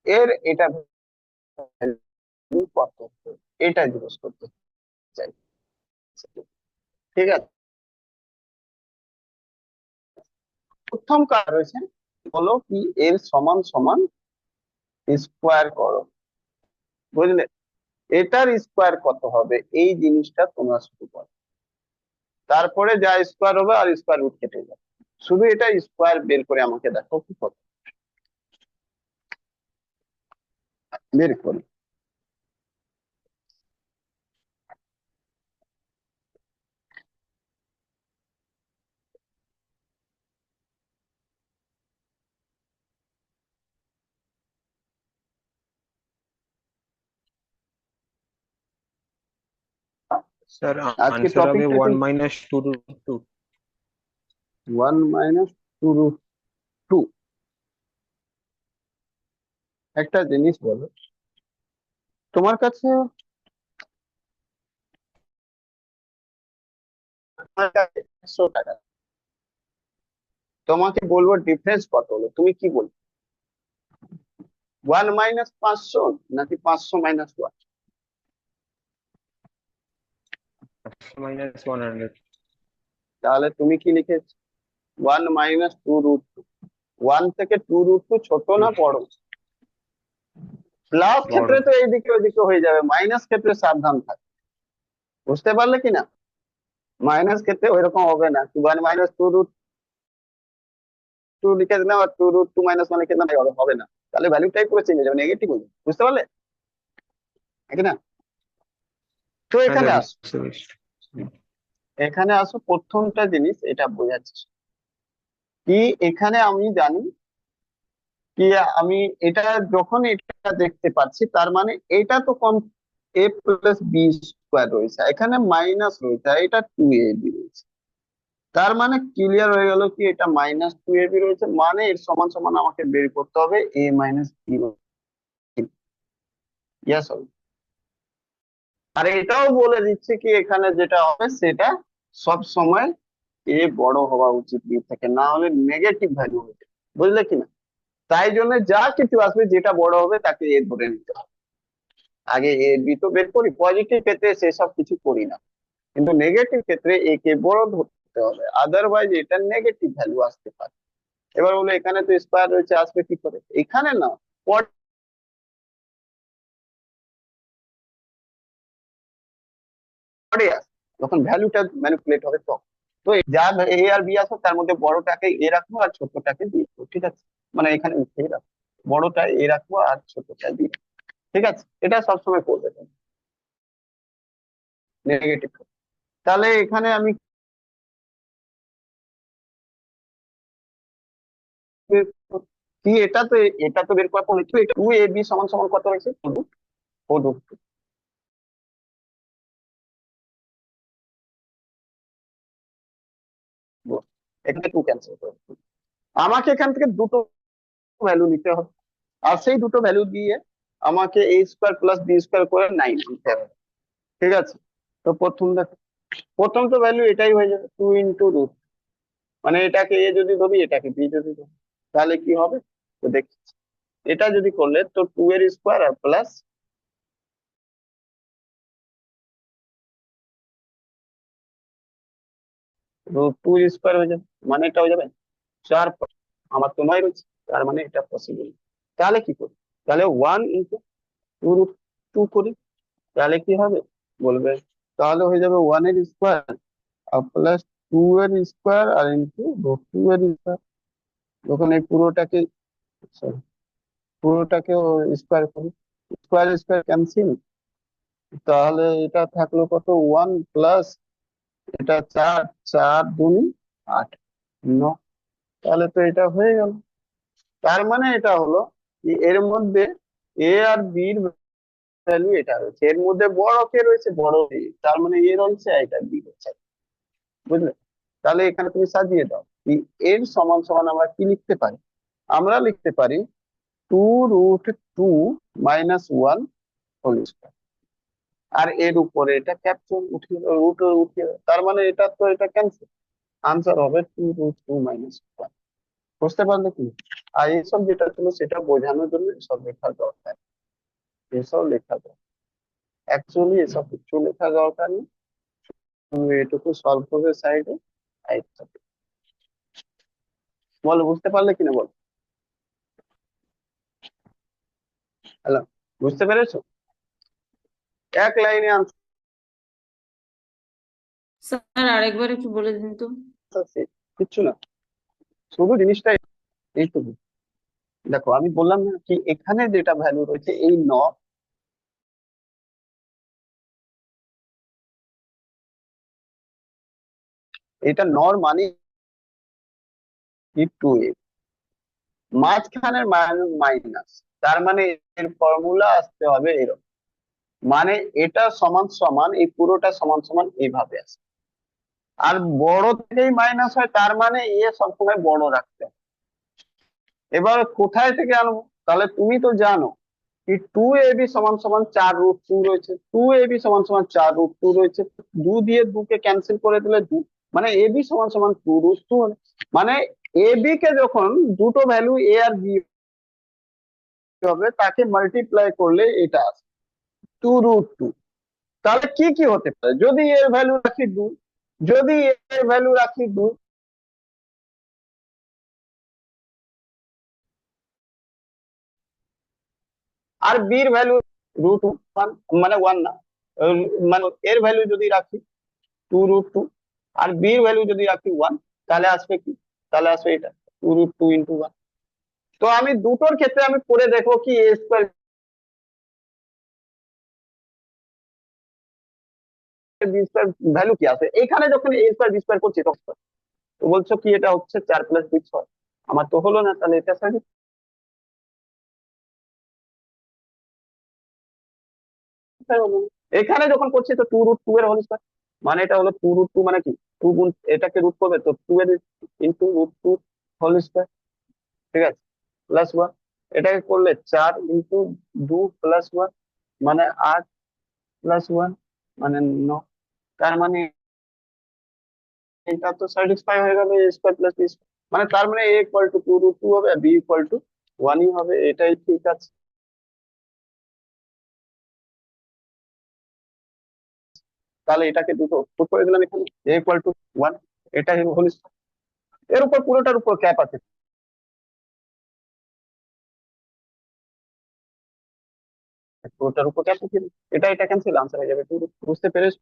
এর এটা value কত, এটা জিজ্ঞেস করতে চাই। ঠিক আছে, প্রথম কাজ রয়েছে বলো কি, এর সমান সমান স্কোয়ার করো, বুঝলে? এটার স্কোয়ার কত হবে এই জিনিসটা তোমরা শুরু করো, তারপরে যা স্কোয়ার হবে আর স্কোয়ার রুট কেটে যাবে, শুধু এটা স্কোয়ার বের করে আমাকে দেখো কি কত বের করি। স্যার আজকে আনসার হবে টপিকটা 1 minus 2√2। 1 minus 2√2। একটা জিনিস বলো, তোমার কাছে 100 টাকা, তোমাকে বলবো ডিফারেন্স কত হলো, তুমি কি বলবে? 1 মাইনাস 500 নাকি 500 মাইনাস 1? minus 100। তাহলে তুমি কি লিখেছ? 1 মাইনাস 2√2। 1 থেকে 2√2 ছোট না বড়? প্লাস বড়। ক্ষেত্রে তো এইদিকে ওইদিকে হয়ে যাবে, মাইনাস ক্ষেত্রে সাবধান থাকে, বুঝতে পারলে কিনা? মাইনাস ক্ষেত্রে ওইরকম হবে না, 1 মাইনাস 2√2 লিখে দিলাম আর 2√2 মাইনাস 1 লিখে দিলাম, হবে না, তাহলে ভ্যালুটাই পুরো চেঞ্জ হয়ে যাবে, নেগেটিভ হয়ে যাবে, বুঝতে পারলে নাকি না? তো হ্যাঁ এখানে স্যার, আসো, বুঝতে পেরেছি। এখানে আসো, প্রথমটা জিনিস এটা বোঝাচ্ছি কি, এখানে আমি জানি কি, আমি এটা যখন এটা দেখতে পাচ্ছি তার মানে এটা তো কম, এ প্লাস বি স্কোয়ার রয়েছে, এখানে মাইনাস রয়েছে, আর এটা 2ab রয়েছে, তার মানে ক্লিয়ার হয়ে গেল কি এটা -2ab রয়েছে, মানে এর সমান সমান আমাকে বের করতে হবে a মাইনাস বি। ইয়েস হবে। আর এটাও বলে দিচ্ছে কি এখানে যেটা হবে সেটা সব সময় এ বড় হওয়া উচিত বি থেকে, না হলে নেগেটিভ ভ্যালু হবে, বুঝলে কিনা? তাই জন্য যা কিছু আসবে যেটা বড় হবে তাকে এ ধরে নিতে হবে, আগে এ বি তো বের করি, পজিটিভ ক্ষেত্রে সেসব কিছু করি না, কিন্তু নেগেটিভ ক্ষেত্রে এ কে বড় ধরতে হবে, আদারওয়াইজ এটা নেগেটিভ ভ্যালু আসতে পারে। এবার বলো এখানে তো স্কোয়ার রয়েছে, আসবে কি করে? এখানে না, পরে আসবে, যখন ভ্যালুটা ম্যানিপুলেট হবে তখন। তো যা এ আর বি আসো তার মধ্যে বড়টাকে এ রাখবো আর ছোটটাকে বি রাখবো, ঠিক আছে? মানে এখানে উঠেই রাখবো, বড়টা এ রাখবো আর ছোটটা বি, ঠিক আছে? এটা সবসময় করবে নেগেটিভ। তাহলে এখানে আমি কি, এটা তো বের করার পর 2ab সমান সমান কত হয়েছে? 4√2। এখানে 2 ক্যান্সেল করে দিই। আমাকে এখান থেকে দুটো ভ্যালু নিতে হবে, আর সেই দুটো ভ্যালু দিয়ে আমাকে a square plus b square করে 9 নিতে হবে, ঠিক আছে? তো প্রথম তো ভ্যালু এটাই হয়ে যাবে 2 × √, মানে এটাকে এ যদি ধরি এটাকে বি যদি ধরি, তাহলে কি হবে? তো দেখছি, এটা যদি করলে তো 2 এর স্কোয়ার আর প্লাস টু স্কোয়ার হয়ে যাবে, মানে এটা হয়ে যাবে 4। আমার তো নয় রয়েছে, তার মানে এটা পসিবল। তাহলে কি করি? তাহলে 1 × √2 করি, তাহলে কি হবে বলবে? তাহলে হয়ে যাবে 1 এর স্কোয়ার প্লাস 2 এর স্কোয়ার আর ইন্টু √2 এর স্কোয়ার। যখন এই পুরোটাকে, sorry, পুরোটাকে স্কোয়ার করি, স্কোয়ার স্কোয়ার ক্যান্সেল, তাহলে এটা থাকলো কত? 1 প্লাস এটা 4, 4 × 2 = 8, 9। তাহলে তো এটা হয়ে গেল। তার মানে এটা হলো যে এর মধ্যে এ আর বির ভ্যালু এটা রয়েছে, এর মধ্যে বড় কে রয়েছে? বড় এ। তার মানে এ রয়েছে, এটা বি রয়েছে, বুঝলে? তাহলে এখানে তুমি সাজিয়ে দাও, এর সমান সমান আমরা কি লিখতে পারি? আমরা লিখতে পারি 2√2 - 1 হোল স্কয়ার, আর এর উপরে এটা ক্যাপচুন উঠিয়ে রুট উঠিয়ে দাও। তার মানে এটা তো এটা ক্যান্সেল, আনসার হবে 2√2 - 1। বুঝতে পারলে কি? আর এইসব যেটা ছিল সেটা বোঝানোর জন্য এসব লেখা দরকার, এসব লেখা দরকার। অ্যাকচুয়ালি এসব কিছু লেখা দরকার নেই, তুমি এটুকু সলভ করবে সাইডে। বলো, বুঝতে পারলে কিনা বলো? হ্যালো, বুঝতে পেরেছো? এক লাইনে স্যার আরেকবার একটু বলে দিন তো। আনসার, কিচ্ছু না, শুধু জিনিসটা এইটুকু। দেখো আমি বললাম না কি, এখানে যেটা ভ্যালু রয়েছে এই এটা নর মানে 2a, মাঝখানের মাইনাস, তার মানে এর ফর্মুলা আসতে হবে এরকম, মানে এটা সমান সমান এই পুরোটা সমান সমান এইভাবে আসে। আর বড় থেকেই মাইনাস হয়, তার মানে সবসময় বড় রাখতে হবে। এবার কোথায় থেকে আনবো? তাহলে তুমি তো জানো কি 2ab সমান সমান 4√2 রয়েছে, 2ab সমান সমান 4√2 রয়েছে, 2 দিয়ে 2 কে ক্যান্সেল করে দিলে 2, মানে ab সমান সমান 2√2 হবে। মানে ab কে যখন দুটো ভ্যালু a আর b হবে, তাকে মাল্টিপ্লাই করলে এটা আসে 2√2। তাহলে কি কি হতে পারে? যদি এর ভ্যালু রাখি 2, যদি এর ভ্যালু রাখি 2, আর বির ভ্যালু √1, মানে 1 না, মানে এর ভ্যালু যদি রাখি 2√2 আর বির ভ্যালু যদি রাখি 1, তাহলে আসবে কি? তাহলে আসবে এটা 2√2 × 1। তো আমি দুটোর ক্ষেত্রে আমি করে দেখো কি a square b square value কি আসে। এখানে যখন a স্কোয়ার বি স্কোয়ার করছি তখন তো বলছো কি এটা হচ্ছে 4 + 2 6, আমার তো হলো না, তাহলে এটা সরি। এখানে যখন করছি তো 2√2 এর হোল স্কয়ার, মানে এটা হলো 2√2, মানে কি 2 গুণ এটাকে রুট করবে তো 2 এর ইনটু √2 হোল স্কয়ার, ঠিক আছে, +1। এটাকে করলে 4 × 2 + 1 মানে 8 + 1 মানে 9। তার মানে এটা তো স্যাটিসফাই হয়ে গেল a স্কয়ার + b স্কয়ার, মানে তার মানে a = 2√2 হবে আর b = 1ই হবে, এটাই ঠিক আছে। তাহলে এটাকে দুটো পুট করে দিলাম এখানে, a = 1, এটা হোল স্কয়ার। এর উপর পুরোটার উপর ক্যাপ আছে, পুরোটার উপর ক্যাপ আছে, এটা ক্যান্সেল, আনসার হয়ে যাবে 2। বুঝতে পেরেছ?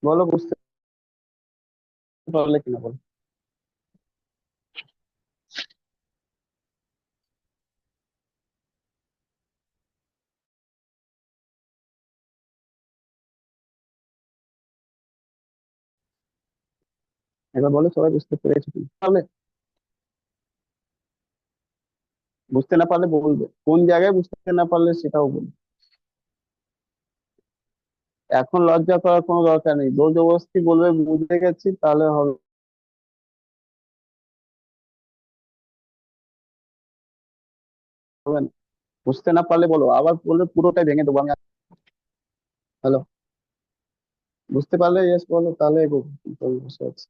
বলো, বুঝতে পারলে কিনা বলো? এবার বলো সবাই বুঝতে পেরেছো কি? তাহলে বুঝতে না পারলে বলবে, কোন জায়গায় বুঝতে না পারলে সেটাও বলবে। এখন লজ্জা করার কোনো দরকার নেই, জোর জবরদস্তি বলবে বুঝে গেছি তাহলে হবে না। বুঝতে না পারলে বলো, আবার বলবে পুরোটাই ভেঙে দেবো আমি। হ্যালো, বুঝতে পারলে ইয়েস বলো, তাহলে এগোবো। বসে আছি।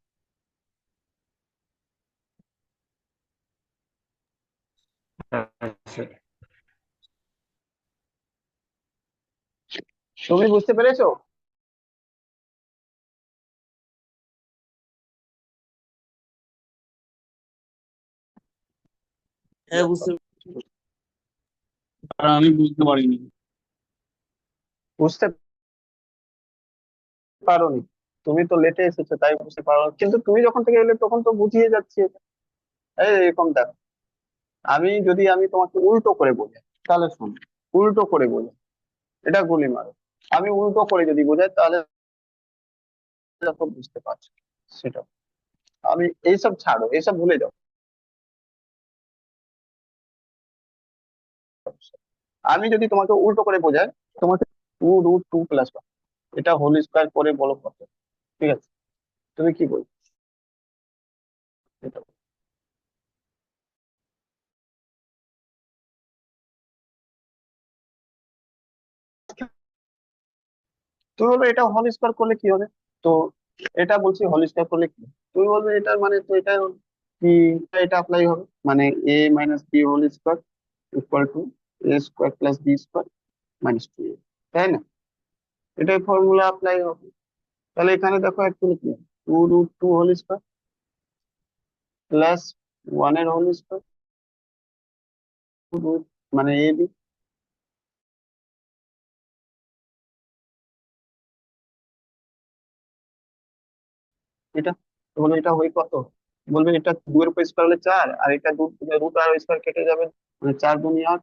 স্যার তুমি বুঝতে পেরেছো? হ্যাঁ বুঝতে আর আমি বুঝতে পারিনি। বুঝতে পারোনি? তুমি তো লেটে এসেছো তাই বুঝতে পারো, কিন্তু তুমি যখন থেকে এলে তখন তো বুঝিয়ে যাচ্ছি এটা। এই এরকম দেখো, আমি তোমাকে উল্টো করে বোঝাই, তাহলে শোনো, উল্টো করে বোঝাই, এটা গুলি মারো। আমি উল্টো করে যদি বোঝাই তাহলে যত বুঝতে পারছো সেটা। আমি এইসব ছাড়ো, এইসব ভুলে যাও। আমি যদি তোমাকে উল্টো করে বোঝাই, তোমাকে 2√2+1 এটা হোল স্কোয়ার করে বলো কত, ঠিক আছে? তুমি কি বলছো এটা? তুমি বলবে এটা হোল স্কোয়ার করলে কি হবে, তো এটা বলছি হোল স্কোয়ার করলে কি হবে? তুমি বলবে এটার মানে তো এটা কি, এটা অ্যাপ্লাই হবে, মানে a - b whole square equal to a² + b² - 2a, তাই না? এটাই ফর্মুলা অ্যাপ্লাই হবে। তাহলে এখানে দেখো অ্যাকচুয়ালি কি, 2√2 whole square plus 1 whole square root, মানে ab, এটা। তো বলবে এটা হয় কত, বলবে এটা 2 এর উপর স্কোয়ার হলে 4, আর এটা রুট আর স্কোয়ার কেটে যাবে, মানে 4×2 = 8,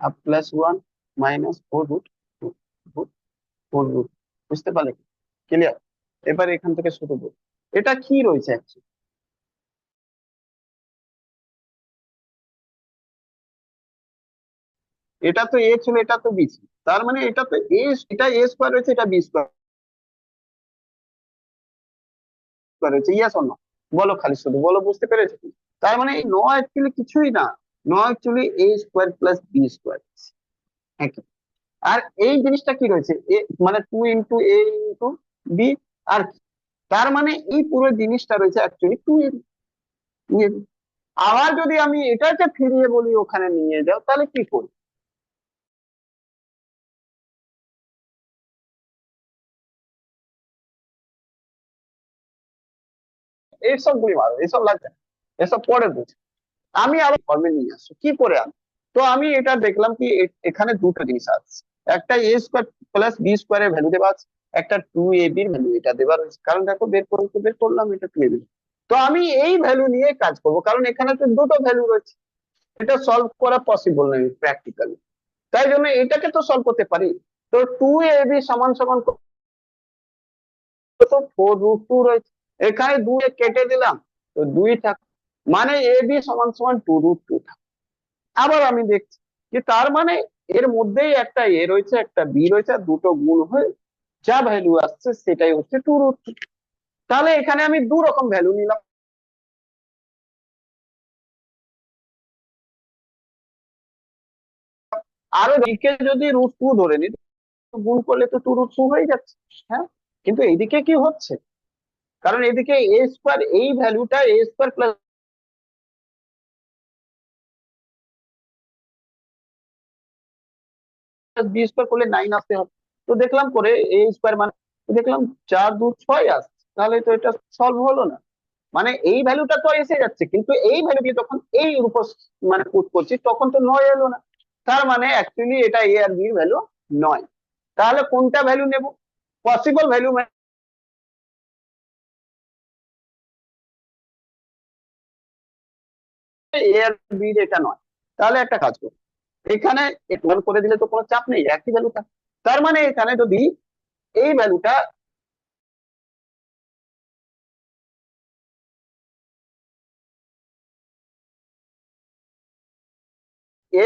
আর +1 - 4√2, 4√, বুঝতে পারলে? ক্লিয়ার? এবার এখান থেকে শুরু করবো, এটা কি রয়েছে অ্যাকচুয়ালি, এটা তো এ ছিল, এটা তো বি ছিল, তার মানে এটা তো এটা a² রয়েছে, এটা b² রয়েছে, ইয়াস অর নো? বলো, খালি শুধু বলো, বুঝতে পেরেছো কি? তার মানে এই অ্যাকচুয়ালি কিছুই না, অ্যাকচুয়ালি a²+b², একই। আর এই জিনিসটা কি রয়েছে, মানে 2 × a × b, আর কি? তার মানে এই পুরো জিনিসটা রয়েছে অ্যাকচুয়ালি 2ab। আবার যদি আমি এটাকে ফিরিয়ে বলি ওখানে নিয়ে যাও, তাহলে কি করি? এইসব গুলি মারো, এসব লাগবে না, এসব পরে বুঝি। আমি আবার ফর্মে নিয়ে আসছি, কি করে আমি? তো আমি এটা দেখলাম কি, এখানে দুটো জিনিস আছে, একটা a² + b² এর ভ্যালু দেওয়া আছে, একটা 2ab এর ভ্যালু এটা দেওয়া রয়েছে। কারণ দেখো, বের করলাম এটা 2ab। তো আমি এই ভ্যালু নিয়ে কাজ করব, কারণ এখানে তো দুটো ভ্যালু রয়েছে, এটা সলভ করা পসিবল নয় প্র্যাকটিক্যালি। তাই জন্য এটাকে তো সলভ করতে পারি। তো 2ab সমান সমান কত, 4√2 রয়েছে, এখানে 2 কেটে দিলাম, তো 2 থাক, মানে ab সমান সমান 2√2 থাক। আবার আমি দেখছি যে তার মানে এর মধ্যেই একটা এ রয়েছে, একটা বি রয়েছে, আর দুটো গুণ হয়ে যা ভ্যালু আসছে সেটাই হচ্ছে 2√2। তাহলে এখানে আমি দু রকম ভ্যালু নিলাম, আরো দিকে যদি √2 ধরে নিই, তো গুণ করলে তো 2√2 হয়ে যাচ্ছে। হ্যাঁ, কিন্তু এইদিকে কি হচ্ছে, কারণ এদিকে a², এই ভ্যালুটা a² + b² করলে 9 আসতে হবে। তো দেখলাম করে a² মানে, তো দেখলাম 4×2 = 6 আসছে, তাহলে তো এটা সলভ হলো না। মানে এই ভ্যালুটা তো এসে যাচ্ছে, কিন্তু এই ভ্যালু দিয়ে যখন এই এর উপর মানে পুট করছি, তখন তো 9 এলো না। তার মানে অ্যাকচুয়ালি এটা a আর b এর ভ্যালু নয়। তাহলে কোনটা ভ্যালু নেব? পসিবল ভ্যালু এ আর বি এটা নয়। তাহলে একটা কাজ করো, এখানে টোটাল করে দিলে তো কোনো চাপ নেই, একই ভ্যালু থাকে। তার মানে এখানে যদি এই ভ্যালুটা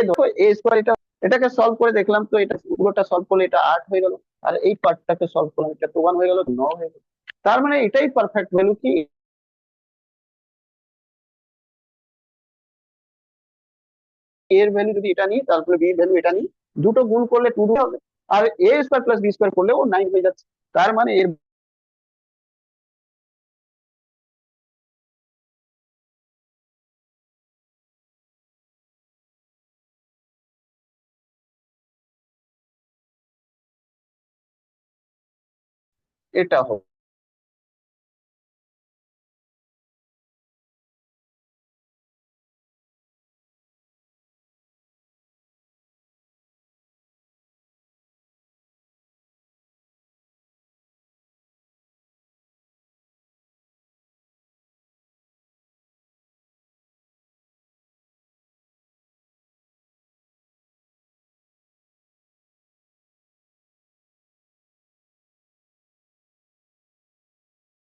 ধরো a², এটাকে সলভ করে দেখলাম, তো এটা পুরোটা সলভ করলে এটা 8 হয়ে গেল, আর এই পার্টটাকে সলভ করলাম, এটা তো 1 হয়ে গেল, 9 হয়ে গেল। তার মানে এটাই পারফেক্ট ভ্যালু কি, এর ভ্যালু যদি এটা নিই, তারপরে বি ভ্যালু এটা নিই, দুটো গুণ করলে 2 হবে, আর a² + b² করলে ও 9 হয়ে যাচ্ছে। তার মানে এর এটা হবে।